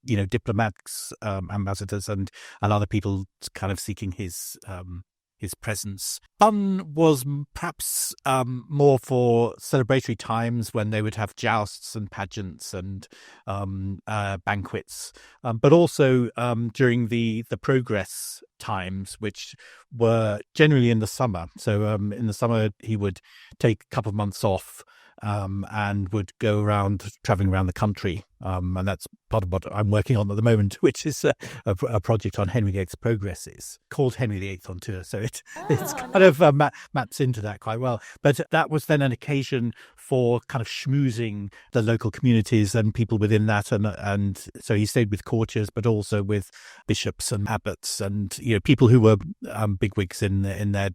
diplomats, ambassadors, and other people kind of seeking his presence. Fun was perhaps more for celebratory times when they would have jousts and pageants and banquets, but also during the progress times, which were generally in the summer. So in the summer, he would take a couple of months off and would go around traveling around the country. And that's part of what I'm working on at the moment, which is a project on Henry VIII's progresses called Henry VIII on Tour. So it's kind of maps into that quite well. But that was then an occasion for kind of schmoozing the local communities and people within that. And so he stayed with courtiers, but also with bishops and abbots and, people who were bigwigs in their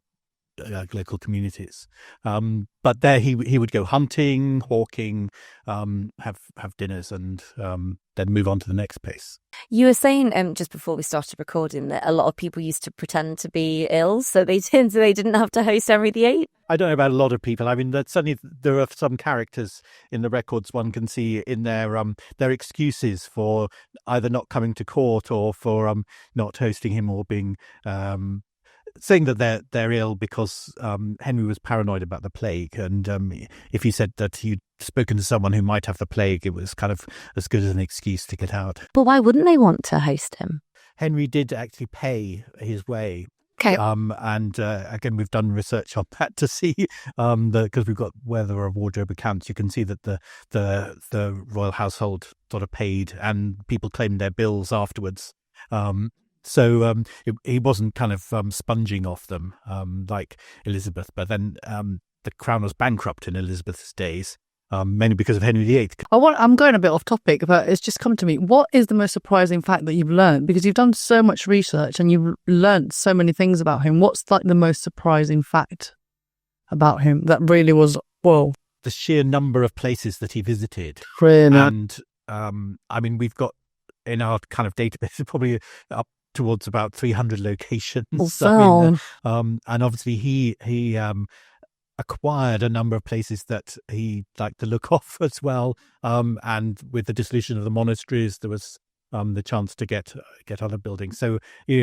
local communities. But there he would go hunting, hawking, have dinners, and then move on to the next place. You were saying just before we started recording that a lot of people used to pretend to be ill, so they didn't have to host Henry VIII. I don't know about a lot of people. I mean, certainly there are some characters in the records one can see in their excuses for either not coming to court or for not hosting him or being saying that they're ill because Henry was paranoid about the plague, and if he said that he'd spoken to someone who might have the plague, it was kind of as good as an excuse to get out. But why wouldn't they want to host him? Henry did actually pay his way. Okay. And again, we've done research on that to see because we've got where there are wardrobe accounts. You can see that the royal household sort of paid, and people claimed their bills afterwards. So he wasn't kind of sponging off them like Elizabeth. But then the crown was bankrupt in Elizabeth's days, mainly because of Henry VIII. I'm going a bit off topic, but it's just come to me. What is the most surprising fact that you've learned? Because you've done so much research and you've learned so many things about him. What's like the most surprising fact about him that really was, whoa? The sheer number of places that he visited. Really? And I mean, we've got in our kind of database probably up towards about 300 locations. Wow. And obviously he acquired a number of places that he liked the look of as well. And with the dissolution of the monasteries, there was the chance to get other buildings. So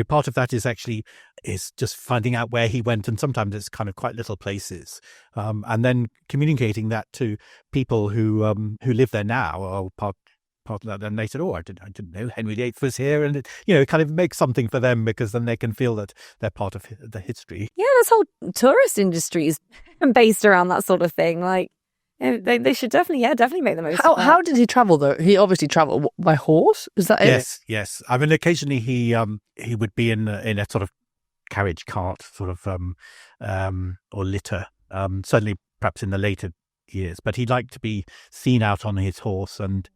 part of that is just finding out where he went, and sometimes it's kind of quite little places, and then communicating that to people who live there now or part of that, and they said, "Oh, I didn't know Henry VIII was here," and it kind of makes something for them because then they can feel that they're part of the history. Yeah, this whole tourist industry is based around that sort of thing. Like, they should definitely make the most of that. How did he travel though? He obviously traveled by horse. Is that it? Yes. I mean, occasionally he would be in a sort of carriage cart, sort of or litter. Certainly, perhaps in the later years, but he liked to be seen out on his horse, and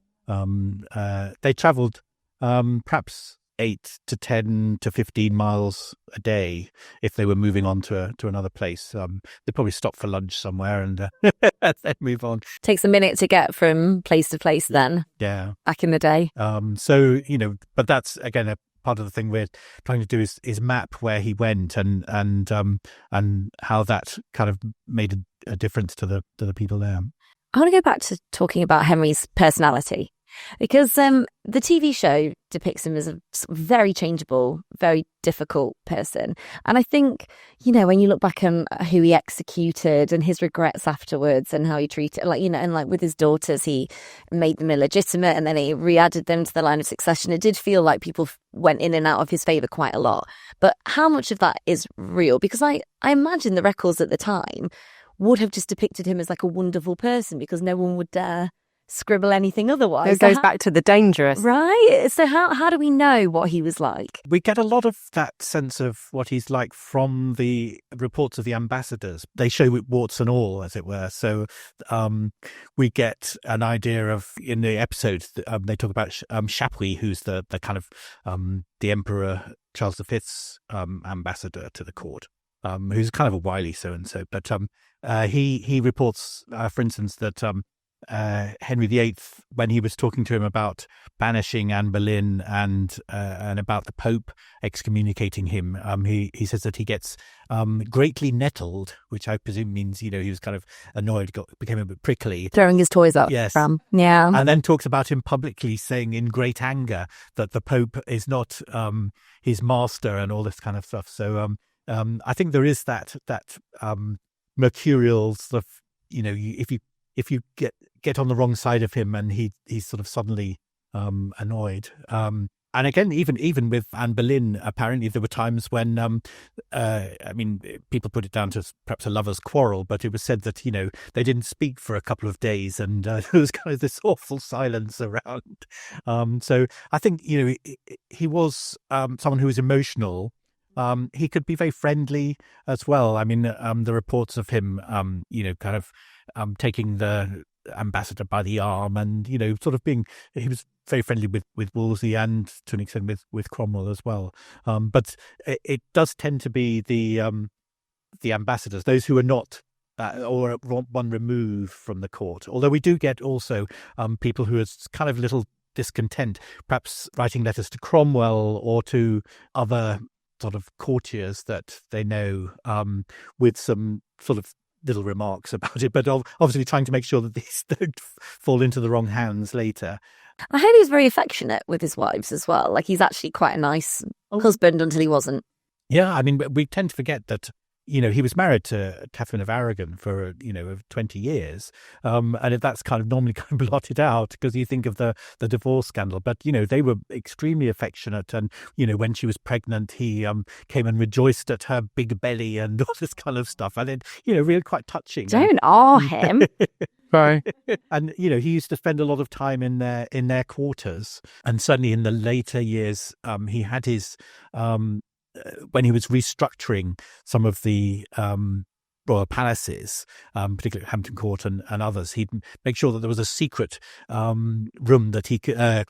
they travelled perhaps 8 to 10 to 15 miles a day if they were moving on to another place. They'd probably stop for lunch somewhere and then move on. Takes a minute to get from place to place then. Yeah. Back in the day. So, but that's, again, a part of the thing we're trying to do is map where he went and how that kind of made a difference to the people there. I want to go back to talking about Henry's personality, because the TV show depicts him as a very changeable, very difficult person. And I think, when you look back on who he executed and his regrets afterwards and how he treated, and with his daughters, he made them illegitimate and then he re-added them to the line of succession. It did feel like people went in and out of his favour quite a lot. But how much of that is real? Because I imagine the records at the time would have just depicted him as like a wonderful person, because no one would dare scribble anything otherwise. It goes back to the dangerous. Right? So how do we know what he was like? We get a lot of that sense of what he's like from the reports of the ambassadors. They show it warts and all, as it were. So we get an idea of, in the episode, they talk about Chapuis, who's the kind of the Emperor Charles V's ambassador to the court, who's kind of a wily so-and-so. But he reports, for instance, that Henry VIII, when he was talking to him about banishing Anne Boleyn and about the Pope excommunicating him, he says that he gets greatly nettled, which I presume means, he was kind of annoyed, became a bit prickly. Throwing his toys up. Yes. Yeah. And then talks about him publicly saying in great anger that the Pope is not his master and all this kind of stuff. So I think there is that mercurial sort of, if you get on the wrong side of him and he's sort of suddenly annoyed. And again, even with Anne Boleyn, apparently there were times when, people put it down to perhaps a lover's quarrel, but it was said that, they didn't speak for a couple of days and there was kind of this awful silence around. So I think, he was someone who was emotional. He could be very friendly as well. I mean, the reports of him, kind of taking the ambassador by the arm and, sort of he was very friendly with Wolsey and to an extent with Cromwell as well. But it does tend to be the ambassadors, those who are not or one remove from the court. Although we do get also people who are kind of little discontent, perhaps writing letters to Cromwell or to other sort of courtiers that they know, with some sort of little remarks about it, but obviously trying to make sure that these don't fall into the wrong hands later. I heard he was very affectionate with his wives as well. Like, he's actually quite a nice husband until he wasn't. Yeah, I mean, we tend to forget that, he was married to Catherine of Aragon for, 20 years. And that's kind of normally kind of blotted out because you think of the divorce scandal. But, they were extremely affectionate. And, when she was pregnant, he came and rejoiced at her big belly and all this kind of stuff. And it, really quite touching. Don't awe him. Right. And, he used to spend a lot of time in their quarters. And certainly in the later years, he had his... when he was restructuring some of the royal palaces, particularly Hampton Court and others, he'd make sure that there was a secret room that he could,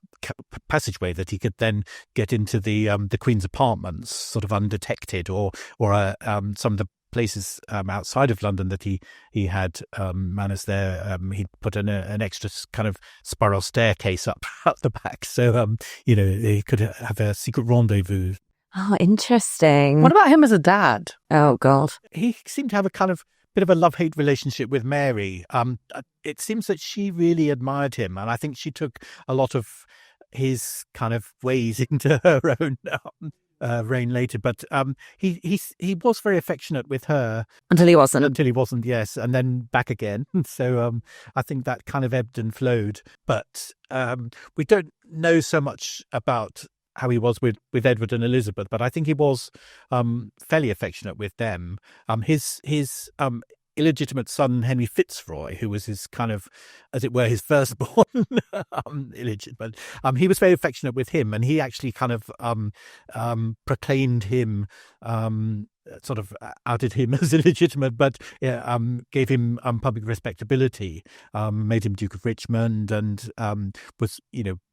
passageway that he could then get into the Queen's apartments, sort of undetected, or some of the places outside of London that he had manners there. He'd put an extra kind of spiral staircase up the back, so he could have a secret rendezvous. Oh, interesting. What about him as a dad? Oh, God. He seemed to have a kind of bit of a love-hate relationship with Mary. It seems that she really admired him, and I think she took a lot of his kind of ways into her own reign later. But he was very affectionate with her. Until he wasn't. Until he wasn't, yes, and then back again. So I think that kind of ebbed and flowed. But we don't know so much about how he was with Edward and Elizabeth, but I think he was fairly affectionate with them. His illegitimate son, Henry Fitzroy, who was his kind of, as it were, his firstborn, illegitimate, he was very affectionate with him, and he actually kind of proclaimed him, sort of outed him as illegitimate, but gave him public respectability, made him Duke of Richmond, and was,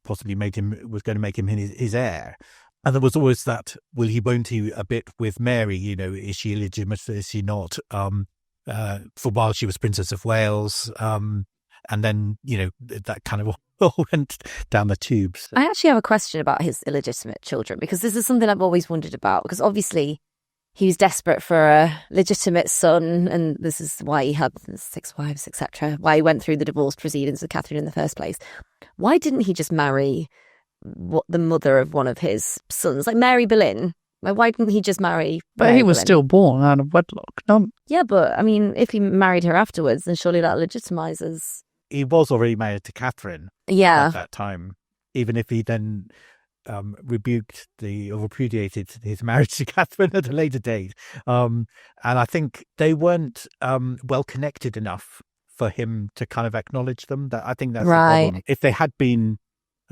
possibly was going to make him his heir. And there was always that won't he a bit with Mary, is she illegitimate, is she not? For a while she was Princess of Wales, and then, that kind of all went down the tubes. I actually have a question about his illegitimate children, because this is something I've always wondered about, because obviously he was desperate for a legitimate son, and this is why he had 6 wives, etc. Why he went through the divorce proceedings with Kathryn in the first place. Why didn't he just marry the mother of one of his sons, like Mary Boleyn? Why didn't he just marry? But Mary he was Boleyn? still born out of wedlock. No, Yeah, but I mean, if he married her afterwards, then surely that legitimizes. He was already married to Kathryn Yeah, at that time, even if he then rebuked or repudiated his marriage to Kathryn at a later date. And I think they weren't well connected enough for him to kind of acknowledge them. That I think that's Right. the problem. If they had been,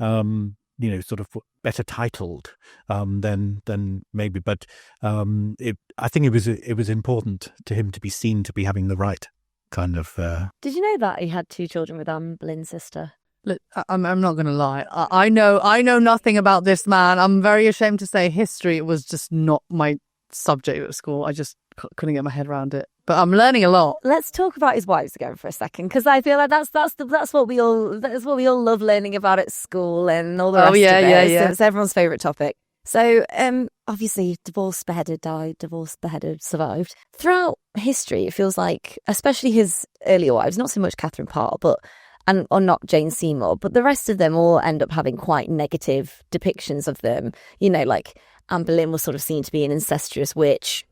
sort of better titled, then maybe. But I think it was important to him to be seen to be having the right kind of. Did you know that he had 2 children with Anne Boleyn's sister? look, I'm not going to lie. I know nothing about this man. I'm very ashamed to say history was just not my subject at school. I just couldn't get my head around it. But I'm learning a lot. Let's talk about his wives again for a second, because I feel like that's what we all love learning about at school and all the rest of it. Yeah. It's everyone's favourite topic. So, obviously, divorced, beheaded, died, divorced, beheaded, survived. Throughout history, it feels like, especially his earlier wives, not so much Catherine Parr, or not Jane Seymour, but the rest of them all end up having quite negative depictions of them. You know, like Anne Boleyn was sort of seen to be an incestuous witch.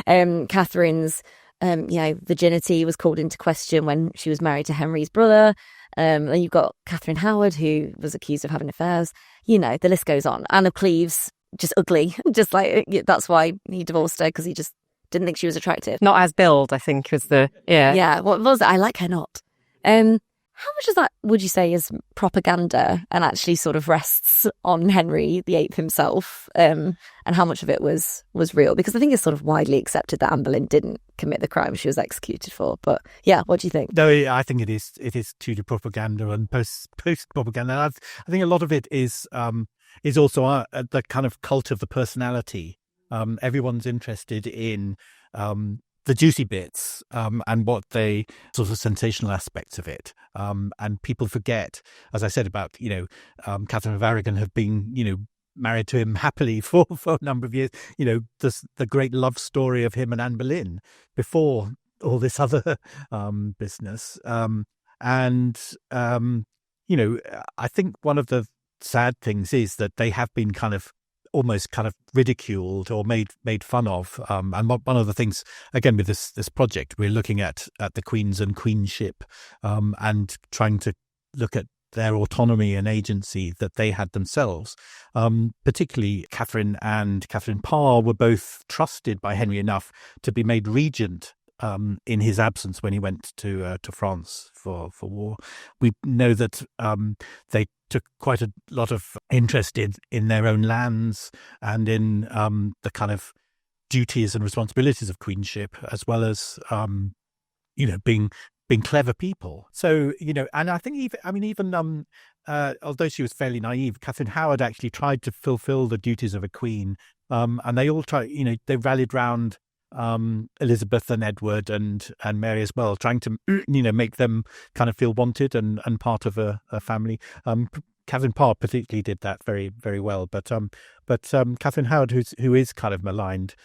Catherine's, virginity was called into question when she was married to Henry's brother. Then you've got Catherine Howard, who was accused of having affairs. You know, the list goes on. Anne of Cleves, just ugly. Just like, that's why he divorced her, because he just didn't think she was attractive. Not as billed, I think, was the... Yeah. Yeah, what was it? I like her not. How much of that would you say is propaganda and actually sort of rests on Henry VIII himself? And how much of it was real? Because I think it's sort of widely accepted that Anne Boleyn didn't commit the crime she was executed for. But yeah, what do you think? No, I think it is Tudor propaganda and post propaganda. And I think a lot of it is also the kind of cult of the personality. Everyone's interested in the juicy bits and what they sort of sensational aspects of it. And people forget, as I said, about, Catherine of Aragon have been, married to him happily for a number of years. The great love story of him and Anne Boleyn before all this other business. I think one of the sad things is that they have been almost ridiculed or made fun of. And one of the things, again, with this project, we're looking at the queens and queenship and trying to look at their autonomy and agency that they had themselves. Particularly Catherine and Catherine Parr were both trusted by Henry enough to be made regent in his absence when he went to France for war. We know that they took quite a lot of interest in their own lands and in the kind of duties and responsibilities of queenship, as well as being clever people. So and I think even although she was fairly naive, Catherine Howard actually tried to fulfil the duties of a queen, and they all tried. They rallied round Elizabeth and Edward and Mary as well, trying to make them kind of feel wanted and part of a family. Catherine Parr particularly did that very, very well, but Catherine Howard, who is kind of maligned,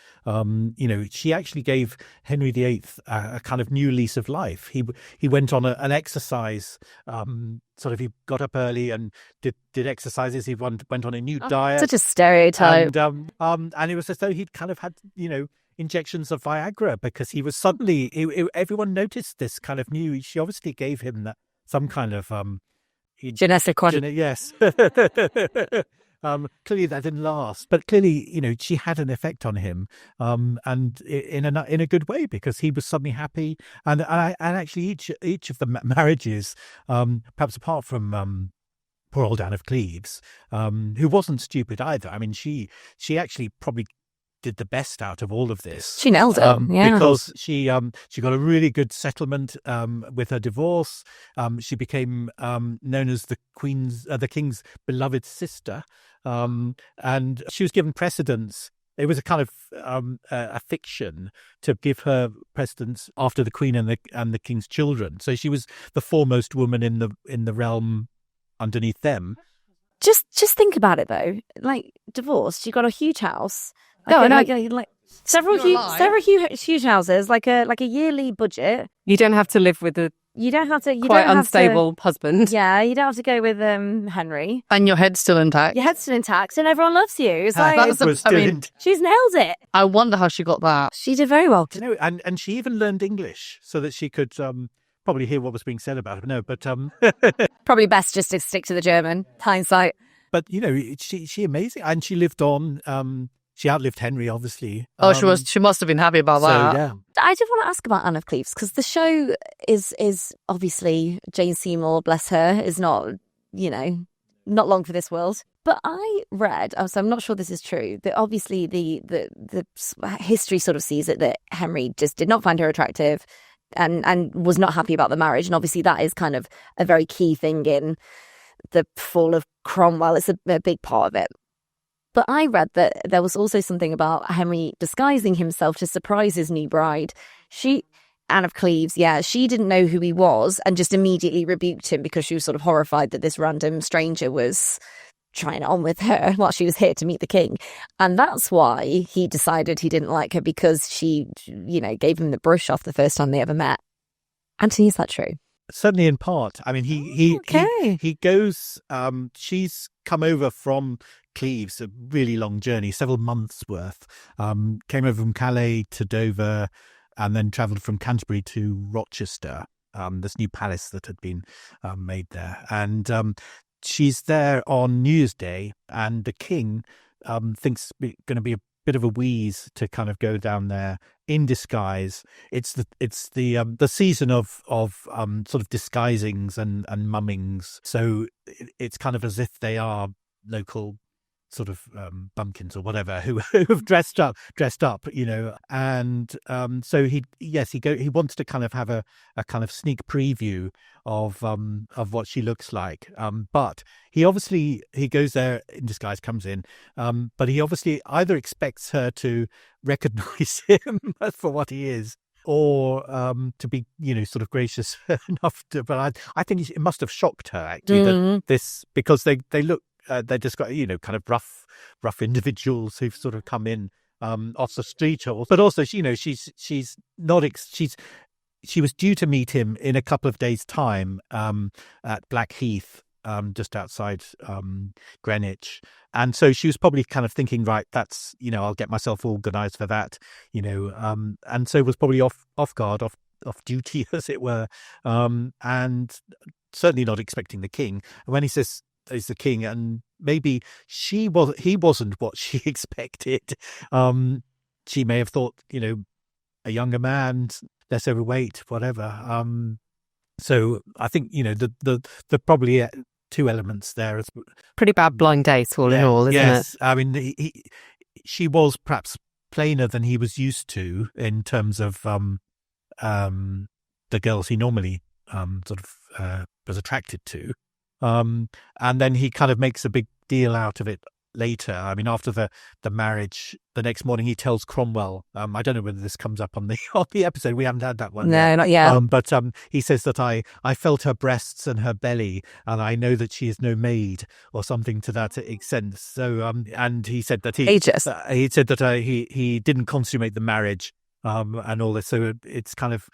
she actually gave Henry VIII a kind of new lease of life. He went on an exercise, he got up early and did exercises. He went on a new diet. Such a stereotype. And it was as though he'd kind of had injections of Viagra, because he was suddenly everyone noticed this kind of new. She obviously gave him some kind of Genetic yes. Clearly that didn't last, but clearly she had an effect on him, and in a good way, because he was suddenly happy, and actually each of the marriages, perhaps apart from poor old Anne of Cleves, who wasn't stupid either. I mean, she actually probably did the best out of all of this. She nailed it, because she got a really good settlement with her divorce. She became known as the king's beloved sister, and she was given precedence. It was a kind of a fiction to give her precedence after the queen and the king's children. So she was the foremost woman in the realm underneath them. Just think about it though. Like, divorced, you got a huge house. Several You're alive. huge houses, like a yearly budget. You don't have to live with a You don't have to. You quite don't have unstable husband. To, yeah, you don't have to go with Henry. And your head's still intact. Your head's still intact, and everyone loves you. It's like she's nailed it. I wonder how she got that. She did very well. You know, and she even learned English so that she could probably hear what was being said about her. No, but Probably best just to stick to the German. Hindsight. but you know, she amazing, and she lived on. She outlived Henry, obviously. Oh, she must have been happy about that. So, yeah. I did want to ask about Anne of Cleves because the show is obviously Jane Seymour, bless her, is not long for this world. But I read, so I'm not sure this is true, that obviously the history sort of sees it that Henry just did not find her attractive and was not happy about the marriage. And obviously that is kind of a very key thing in the fall of Cromwell. It's a big part of it. But I read that there was also something about Henry disguising himself to surprise his new bride. Anne of Cleves, she didn't know who he was and just immediately rebuked him because she was sort of horrified that this random stranger was trying on with her while she was here to meet the king. And that's why he decided he didn't like her, because she, gave him the brush off the first time they ever met. Anthony, is that true? Certainly in part. I mean, he goes. She's come over from Cleves, a really long journey, several months worth. Came over from Calais to Dover, and then travelled from Canterbury to Rochester. This new palace that had been made there, and she's there on New Year's Day, and the king thinks it's going to be a bit of a wheeze to kind of go down there in disguise. It's the season of sort of disguisings and mummings. So it's kind of as if they are local sort of bumpkins or whatever who've dressed up, and so he wants to kind of have a kind of sneak preview of what she looks like, but he goes there in disguise, comes in, but he obviously either expects her to recognize him for what he is, or to be, sort of gracious enough to. But I think it must have shocked her actually that this, because they look. They're just got, kind of rough individuals who've sort of come in off the street, but also, she was due to meet him in a couple of days' time at Blackheath, just outside Greenwich, and so she was probably kind of thinking, right, that's I'll get myself organised for that, and so was probably off guard, off duty, as it were, and certainly not expecting the king. And when he says is the king, and maybe he wasn't what she expected. She may have thought, a younger man, less overweight, whatever. So I think the probably two elements there. Pretty bad blind date all in all, isn't it? I mean, she was perhaps plainer than he was used to in terms of the girls he normally was attracted to. And then he kind of makes a big deal out of it later. I mean, after the marriage, the next morning he tells Cromwell, I don't know whether this comes up on the episode, we haven't had that one yet. Not yet. But he says that I felt her breasts and her belly, and I know that she is no maid, or something to that extent. So and he said that he said that he didn't consummate the marriage, and all this. So it's kind of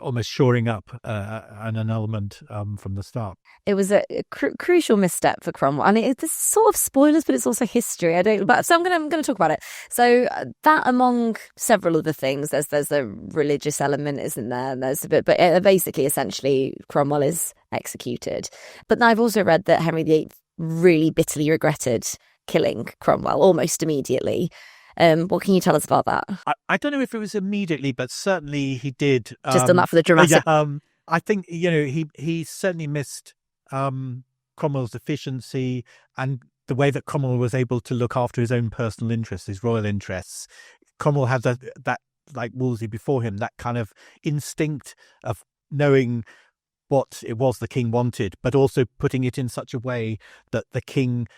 almost shoring up an annulment from the start. It was a crucial misstep for Cromwell, and it's sort of spoilers, but it's also history. So I'm going to talk about it. So that, among several other things, there's a religious element, isn't there? And there's a bit, but basically, essentially, Cromwell is executed. But I've also read that Henry VIII really bitterly regretted killing Cromwell almost immediately. What can you tell us about that? I don't know if it was immediately, but certainly he did. Just done that for the dramatic. I think he certainly missed Cromwell's efficiency and the way that Cromwell was able to look after his own personal interests, his royal interests. Cromwell had that like Wolsey before him, that kind of instinct of knowing what it was the king wanted, but also putting it in such a way that the king.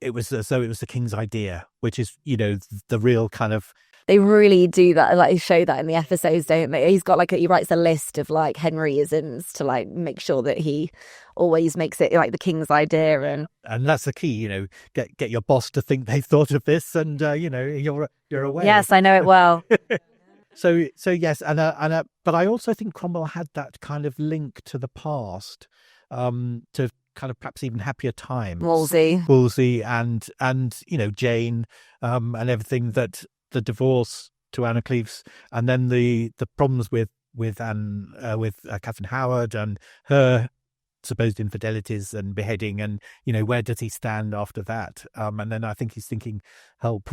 It was as though it was the king's idea, which is, the real kind of They really do that, like show that in the episodes, don't they? He's got he writes a list of like Henryisms to like make sure that he always makes it like the king's idea, and that's the key. Get your boss to think they thought of this, and you're away. Yes, I know it well. So yes, but I also think Cromwell had that kind of link to the past, to kind of perhaps even happier times. Wolsey and Jane, and everything, that the divorce to Anna Cleves, and then the problems with Catherine Howard and her supposed infidelities and beheading, and where does he stand after that, and then I think he's thinking, help.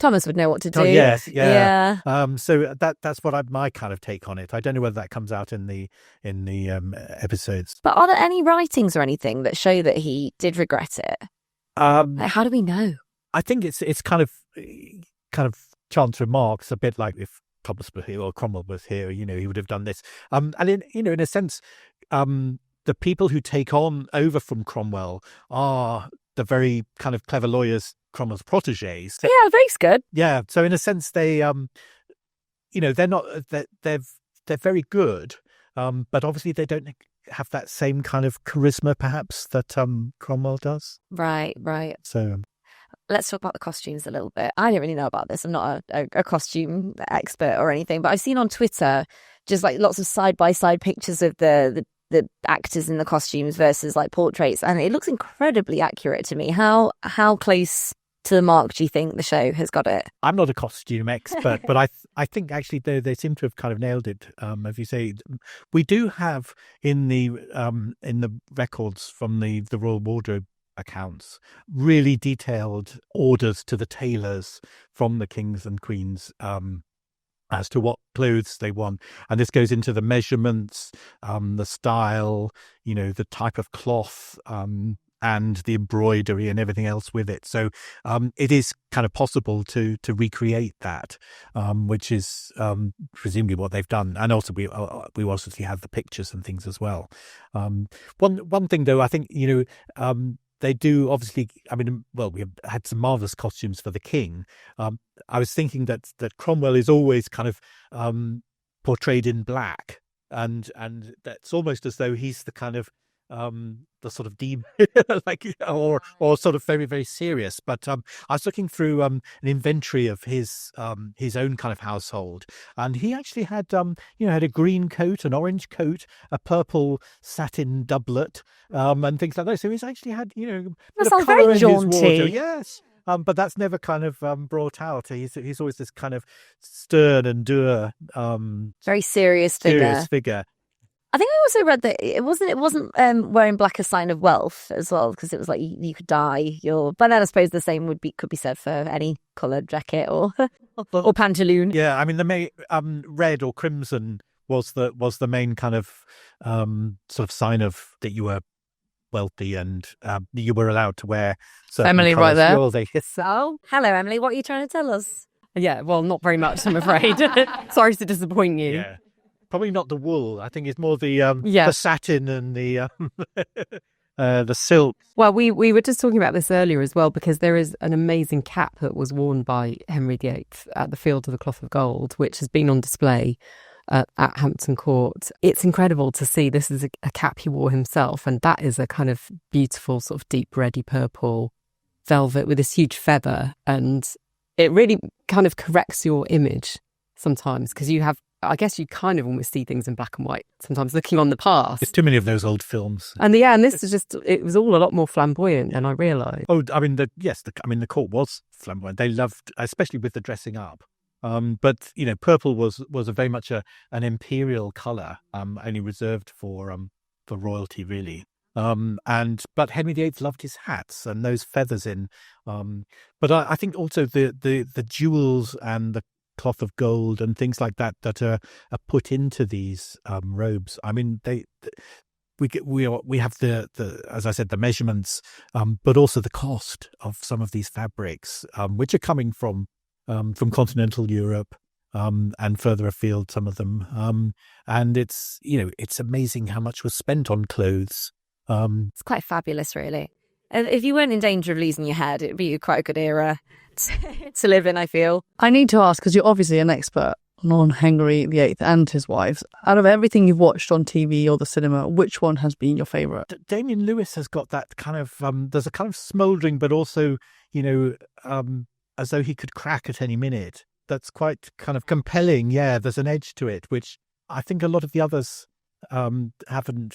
Thomas would know what to do. Yes, yeah. So that's what my kind of take on it. I don't know whether that comes out in the episodes, but are there any writings or anything that show that he did regret it? How do we know? I think it's kind of chance remarks, a bit like if Thomas was here or Cromwell was here, he would have done this. And in a sense, the people who take over from Cromwell are the very kind of clever lawyers, Cromwell's protégés. Yeah, that's good. Yeah, so in a sense, they, they're not, they're very good, but obviously they don't have that same kind of charisma, perhaps, that Cromwell does. Right. So. Let's talk about the costumes a little bit. I don't really know about this. I'm not a costume expert or anything, but I've seen on Twitter just like lots of side-by-side pictures of the actors in the costumes versus like portraits, and it looks incredibly accurate to me. How close to the mark do you think the show has got it? I'm not a costume expert, but I think actually they seem to have kind of nailed it. As you say, we do have in the records from the Royal Wardrobe accounts really detailed orders to the tailors from the kings and queens as to what clothes they want, and this goes into the measurements, the style, the type of cloth, and the embroidery and everything else with it. So it is kind of possible to recreate that, which is presumably what they've done. And also we obviously have the pictures and things as well. One thing though, I think they do obviously. I mean, well, we have had some marvelous costumes for the king. I was thinking that Cromwell is always kind of portrayed in black, and that's almost as though he's the kind of the sort of demon, or sort of very, very serious. But I was looking through an inventory of his own kind of household, and he actually had had a green coat, an orange coat, a purple satin doublet, and things like that. So he's actually had that sounds very jaunty. Yes. But that's never kind of brought out. He's always this kind of stern and dour, very serious figure. I think I also read that it wasn't wearing black a sign of wealth as well, because it was like you could die. But then I suppose the same could be said for any coloured jacket or pantaloon. Yeah, I mean the red or crimson was the main kind of sort of sign of that you were wealthy, and you were allowed to wear certain Emily colours. right there. Oh, hello, Emily. What are you trying to tell us? Yeah, well, not very much, I'm afraid. Sorry to disappoint you. Yeah. Probably not the wool. I think it's more the satin and the silk. Well, we were just talking about this earlier as well, because there is an amazing cap that was worn by Henry VIII at the Field of the Cloth of Gold, which has been on display at Hampton Court. It's incredible to see. This is a cap he wore himself, and that is a kind of beautiful sort of deep reddy purple velvet with this huge feather, and it really kind of corrects your image sometimes, because I guess you kind of almost see things in black and white sometimes, looking on the past. There's too many of those old films. And this is it was all a lot more flamboyant than I realised. Oh, I mean, the court was flamboyant. They loved, especially with the dressing up. But purple was very much an imperial colour, only reserved for royalty, really. But Henry VIII loved his hats and those feathers in. But I think also the jewels and the cloth of gold and things like that are put into these robes. I mean, we have the as I said, the measurements, but also the cost of some of these fabrics, which are coming from continental Europe, and further afield, some of them. And it's amazing how much was spent on clothes. It's quite fabulous, really. If you weren't in danger of losing your head, it'd be quite a good era to live in, I feel. I need to ask, because you're obviously an expert on Henry VIII and his wives. Out of everything you've watched on TV or the cinema, which one has been your favourite? Damien Lewis has got that kind of, there's a kind of smouldering, but also, as though he could crack at any minute. That's quite kind of compelling. Yeah, there's an edge to it, which I think a lot of the others haven't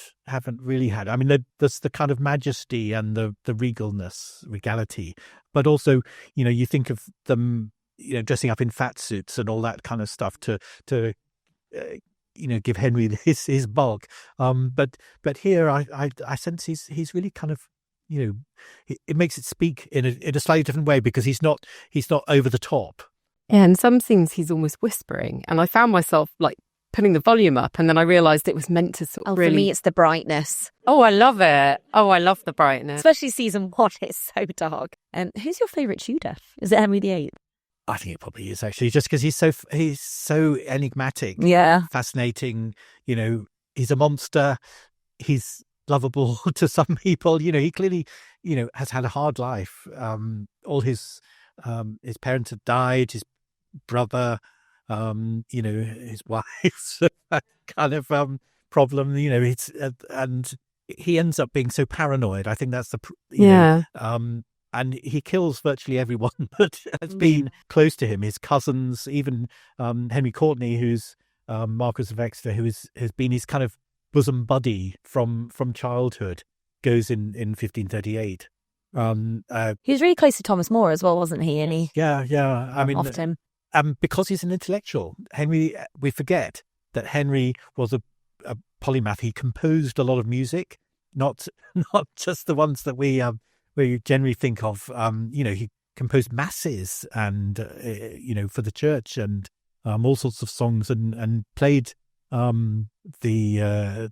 really had. I mean, there's the kind of majesty and the regality, but also, you think of them, dressing up in fat suits and all that kind of stuff to give Henry his bulk. But here I sense he's really kind of, it makes it speak in a slightly different way, because he's not over the top. Yeah, and some scenes he's almost whispering, and I found myself like putting the volume up, and then I realised it was meant to sort of really... For me, it's the brightness. Oh, I love it. Oh, I love the brightness. Especially season 1, it's so dark. Who's your favourite Tudor? Is it Henry VIII? I think it probably is, actually, just because he's so enigmatic. Yeah. Fascinating. He's a monster. He's lovable to some people. He clearly, has had a hard life. All his parents had died, his brother, his wife's kind of problem, it's and he ends up being so paranoid. I think that's and he kills virtually everyone that has been close to him, his cousins, even Henry Courtenay, who's Marquis of Exeter, who has been his kind of bosom buddy from childhood, goes in 1538. He was really close to Thomas More as well, wasn't he? And he I mean, offed him. Because he's an intellectual. Henry, we forget that Henry was a polymath. He composed a lot of music, not just the ones that we generally think of. He composed masses and for the church, and all sorts of songs, and played the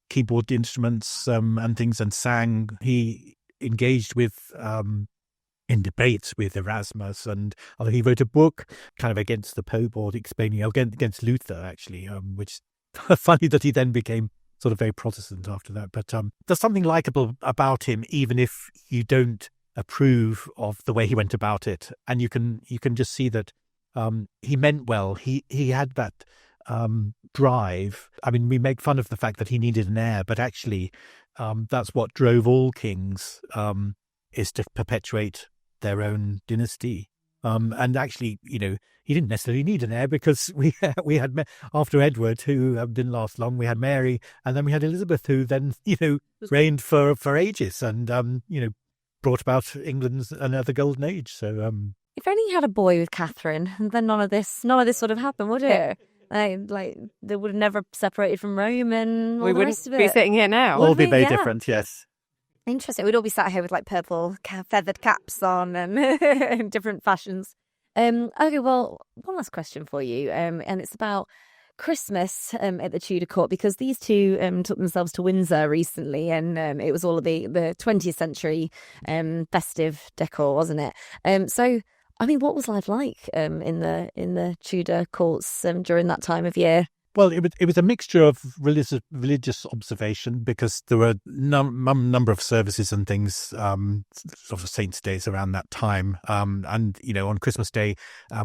keyboard instruments and things, and sang. He engaged with in debates with Erasmus, and he wrote a book kind of against the Pope, or explaining against Luther, actually, which funny that he then became sort of very Protestant after that. But there's something likable about him, even if you don't approve of the way he went about it, and you can just see that he meant well. He had that drive. I mean, we make fun of the fact that he needed an heir, but actually that's what drove all kings, is to perpetuate their own dynasty. And actually, he didn't necessarily need an heir, because we had after Edward, who didn't last long, we had Mary, and then we had Elizabeth, who then reigned for ages, and brought about England's another golden age. So if only you had a boy with Kathryn, then none of this would have happened, would it? Like they would have never separated from Rome, and all we the wouldn't rest of it. be sitting here now. All be very different, yes. Interesting. We'd all be sat here with like purple feathered caps on and in different fashions. Okay, well, one last question for you, and it's about Christmas at the Tudor court, because these two took themselves to Windsor recently, and it was all of the 20th century festive decor, wasn't it? So, I mean, what was life like in the Tudor courts during that time of year? Well, it was a mixture of religious observation, because there were number of services and things, sort of saints' days around that time. And on Christmas Day,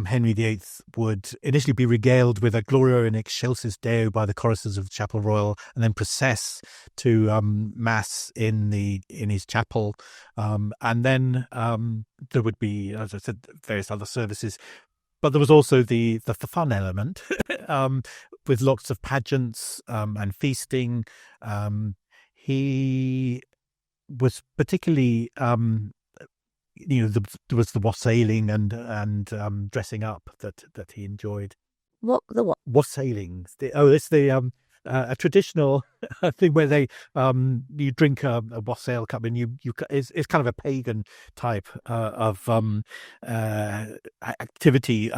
Henry VIII would initially be regaled with a Gloria in Excelsis Deo by the choristers of the Chapel Royal, and then process to mass in his chapel. And then there would be, as I said, various other services. But there was also the fun element, with lots of pageants and feasting. He was particularly, there was the wassailing and dressing up that he enjoyed. What? Wassailing. It's a traditional thing where they you drink a wassail cup, and it's kind of a pagan type of activity.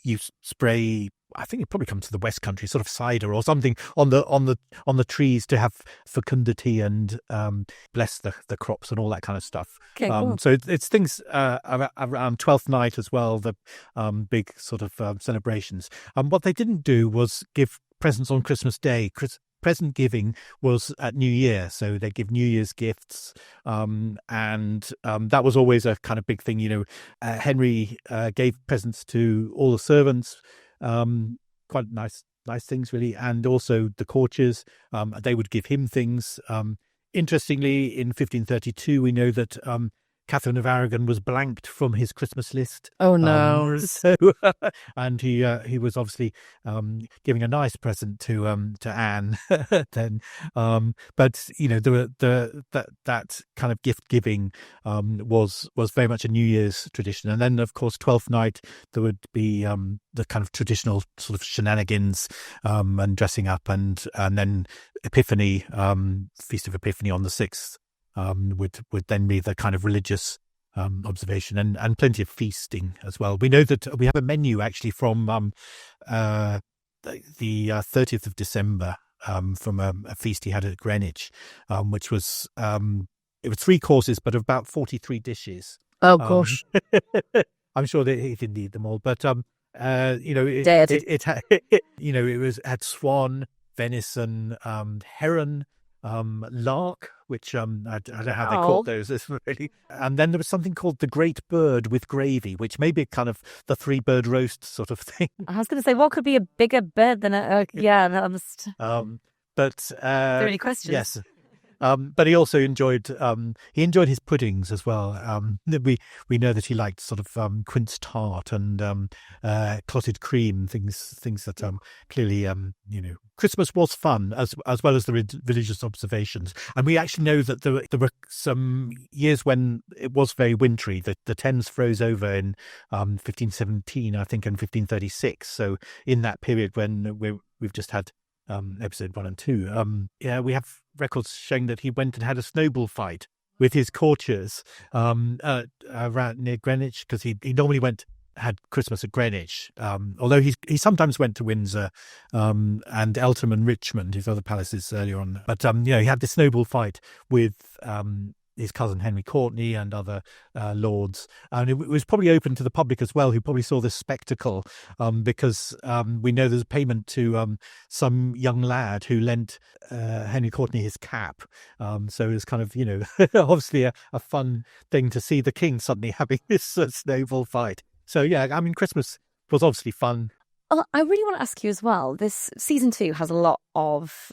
You spray. I think it probably comes to the West Country, sort of cider or something on the trees to have fecundity and bless the crops and all that kind of stuff. Okay, cool. So it's things around Twelfth Night as well. The big sort of celebrations. What they didn't do was give presents on Christmas Day. present giving was at New Year, so they give New Year's gifts, and that was always a kind of big thing. Henry gave presents to all the servants, quite nice things really, and also the courtiers. They would give him things. Interestingly, in 1532, we know that Catherine of Aragon was blanked from his Christmas list. Oh no! And he was obviously giving a nice present to Anne then. But that kind of gift giving was very much a New Year's tradition. And then of course 12th night there would be the kind of traditional sort of shenanigans and dressing up, and then Epiphany, Feast of Epiphany on the 6th. Would then be the kind of religious observation, and plenty of feasting as well. We know that we have a menu actually from the 30th of December from a feast he had at Greenwich, which was it was 3 courses but about 43 dishes. Oh gosh. I'm sure that he didn't eat them all, but it had swan, venison, heron, lark, which I don't know how they called those. This really, and then there was something called the Great Bird with gravy, which may be kind of the 3-bird roast sort of thing. I was going to say, what could be a bigger bird than that must. But are there any questions? Yes. But he also enjoyed his puddings as well. We know that he liked sort of quince tart and clotted cream, things that clearly Christmas was fun as well as the religious observations. And we actually know that there were some years when it was very wintry. The Thames froze over in 1517, I think, and 1536. So in that period when we've just had episode 1 and 2, we have records showing that he went and had a snowball fight with his courtiers around near Greenwich, because he normally had Christmas at Greenwich, although he sometimes went to Windsor and Eltham and Richmond, his other palaces earlier on. But he had this snowball fight with his cousin Henry Courtenay and other lords, and it was probably open to the public as well, who probably saw this spectacle, because we know there's a payment to some young lad who lent Henry Courtenay his cap, so it was kind of obviously a fun thing to see the king suddenly having this snowball fight. So yeah, I mean, Christmas was obviously fun. I really want to ask you as well. This season 2 has a lot of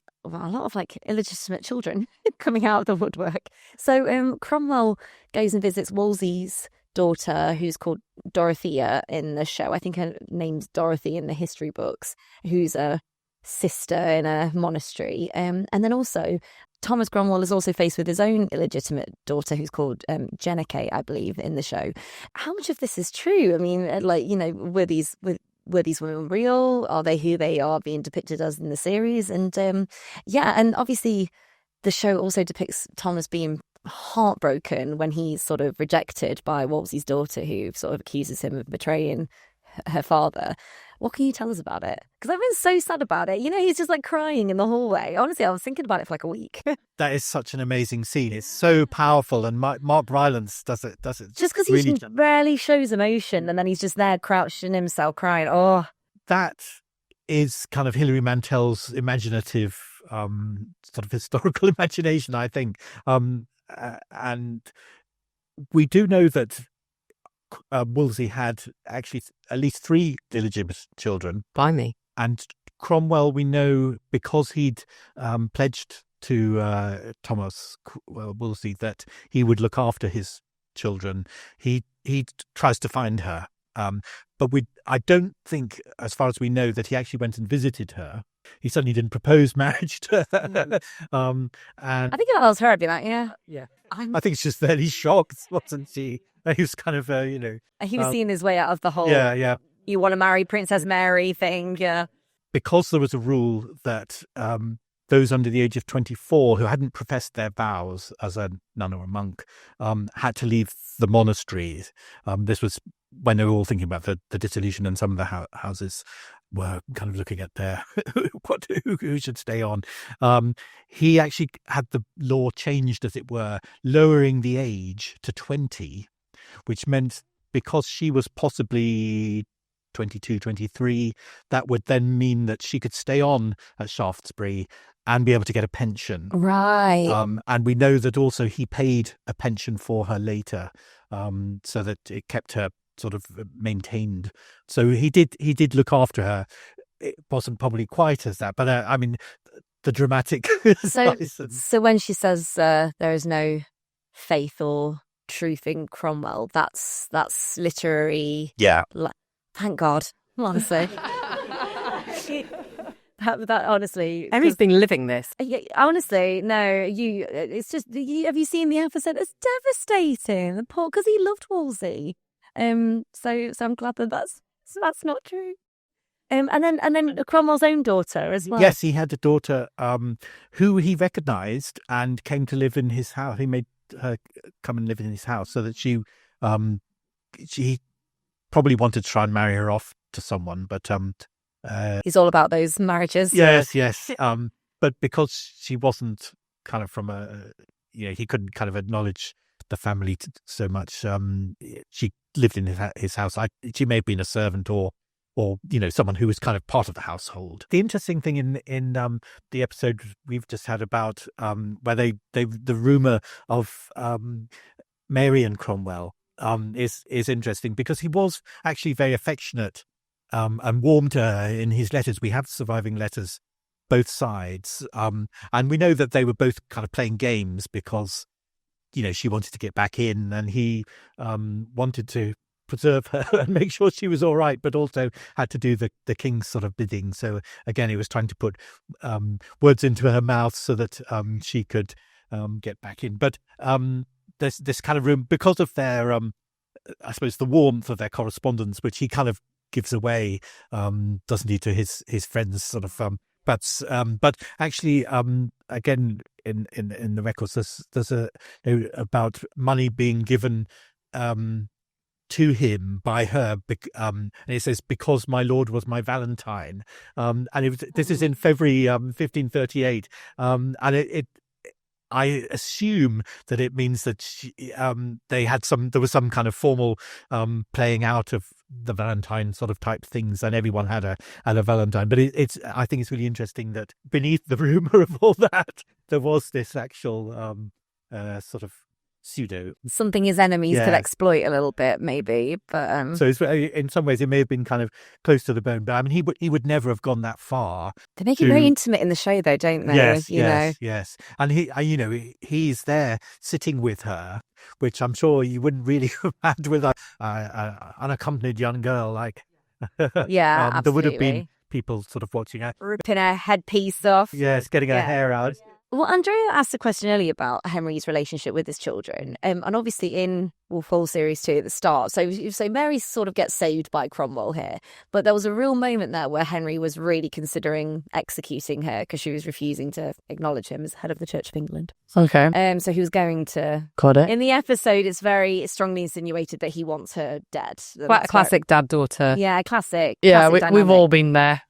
like illegitimate children coming out of the woodwork. So Cromwell goes and visits Wolsey's daughter, who's called Dorothea in the show. I think her name's Dorothy in the history books, who's a sister in a monastery. And then also Thomas Cromwell is also faced with his own illegitimate daughter, who's called Jenike, I believe, in the show. How much of this is true? I mean, were these women real? Are they who they are being depicted as in the series? And and obviously the show also depicts Thomas being heartbroken when he's sort of rejected by Wolsey's daughter, who sort of accuses him of betraying her father. What can you tell us about it? Because I've been so sad about it. He's just like crying in the hallway. Honestly, I was thinking about it for like a week. That is such an amazing scene. It's so powerful, and Mark Rylance does it. Just because he rarely shows emotion, and then he's just there crouching himself crying. Oh, that is kind of Hilary Mantel's imaginative, sort of historical imagination, I think. And we do know that Wolsey had actually at least 3 illegitimate children. By me. And Cromwell, we know, because he'd pledged to Thomas Wolsey that he would look after his children, he tries to find her. But I don't think, as far as we know, that he actually went and visited her. He certainly didn't propose marriage to her. And I think if I was her, I'd be like, yeah. I think it's just that he's shocked, wasn't she? He was kind of, he was seeing his way out of the whole, you want to marry Princess Mary thing, yeah. Because there was a rule that those under the age of 24 who hadn't professed their vows as a nun or a monk had to leave the monastery. This was when they were all thinking about the dissolution, and some of the houses were kind of looking at their who should stay on. He actually had the law changed, as it were, lowering the age to 20, which meant because she was possibly 22, 23, that would then mean that she could stay on at Shaftesbury and be able to get a pension. Right. And we know that also he paid a pension for her later, so that it kept her sort of maintained. So he did look after her. It wasn't probably quite as that, but I mean, the dramatic license. So when she says there is no faith or truth in Cromwell, that's literary. Yeah. Thank God, honestly. that honestly, Emmy's been living this. Honestly, no. It's just. Have you seen the episode? It's devastating. The poor, because he loved Wolsey. So I'm glad that's not true. And then Cromwell's own daughter as well. Yes, he had a daughter who he recognised and came to live in his house. He made her come and live in his house, so that she probably wanted to try and marry her off to someone, but he's all about those marriages. Yes. But because she wasn't kind of from he couldn't kind of acknowledge the family so much. She lived in his house. She may have been a servant or someone who was kind of part of the household. The interesting thing in the episode we've just had about where the rumor of Mary and Cromwell is interesting, because he was actually very affectionate and warm to her in his letters. We have surviving letters, both sides, and we know that they were both kind of playing games because she wanted to get back in, and he wanted to preserve her and make sure she was all right, but also had to do the king's sort of bidding. So again, he was trying to put words into her mouth so that she could get back in. But there's this kind of room because of their, I suppose, the warmth of their correspondence, which he kind of gives away, doesn't he, to his friends, sort of. But actually, again, in the records, there's about money being given to him by her, and it says, because my lord was my Valentine, and this is in February 1538, and I assume that it means that there was some kind of formal playing out of the Valentine sort of type things, and everyone had a Valentine. But I think it's really interesting that beneath the rumor of all that, there was this actual sort of pseudo something his enemies could exploit a little bit, maybe. But so in some ways it may have been kind of close to the bone, but I mean he would never have gone that far. They make it very intimate in the show, though, don't they? Yes. And he's there sitting with her, which I'm sure you wouldn't really have had with an unaccompanied young girl. Like, absolutely. There would have been people sort of watching her, ripping her headpiece off. Yes, getting her hair out. Well, Andrea asked a question earlier about Henry's relationship with his children, and obviously in Wolf Hall Series 2 at the start. So Mary sort of gets saved by Cromwell here, but there was a real moment there where Henry was really considering executing her because she was refusing to acknowledge him as head of the Church of England. Okay. So he was going to. Got it. In the episode, it's very strongly insinuated that he wants her dead. Quite a classic dad-daughter. Yeah, classic. Yeah, classic we've all been there.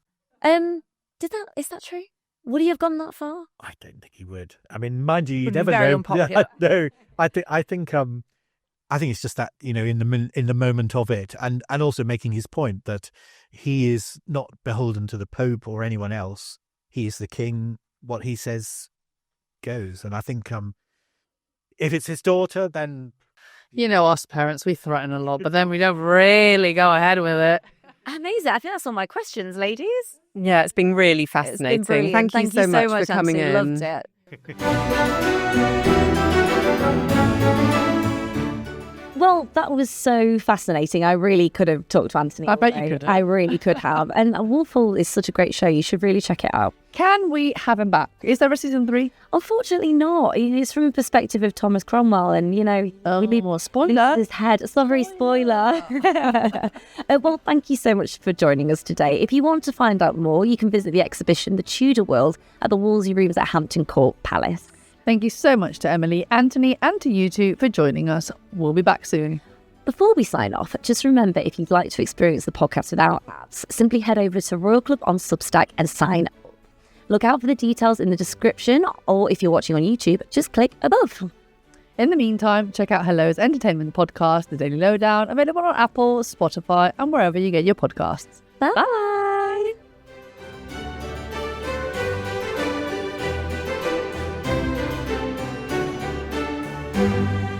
Is that true? Would he have gone that far? I don't think he would. I mean, mind you, you never very know. Unpopular. No, I think it's just that in the moment of it, and also making his point that he is not beholden to the Pope or anyone else. He is the king. What he says goes. And I think if it's his daughter, then us parents, we threaten a lot, but then we don't really go ahead with it. Amazing. I think that's all my questions, ladies. Yeah, it's been really fascinating. Thank you so much for coming in. Loved it. Well, that was so fascinating. I really could have talked to Anthony. I bet you could have. I really could have. And Wolf Hall is such a great show. You should really check it out. Can we have him back? Is there a season 3? Unfortunately not. It's from the perspective of Thomas Cromwell, and we need more spoiler. His head. Sorry, spoiler. Well, thank you so much for joining us today. If you want to find out more, you can visit the exhibition The Tudor World at the Wolsey Rooms at Hampton Court Palace. Thank you so much to Emily, Anthony, and to you two for joining us. We'll be back soon. Before we sign off, just remember, if you'd like to experience the podcast without ads, simply head over to Royal Club on Substack and sign up. Look out for the details in the description, or if you're watching on YouTube, just click above. In the meantime, check out Hello's entertainment podcast, The Daily Lowdown, available on Apple, Spotify, and wherever you get your podcasts. Bye. Bye. you.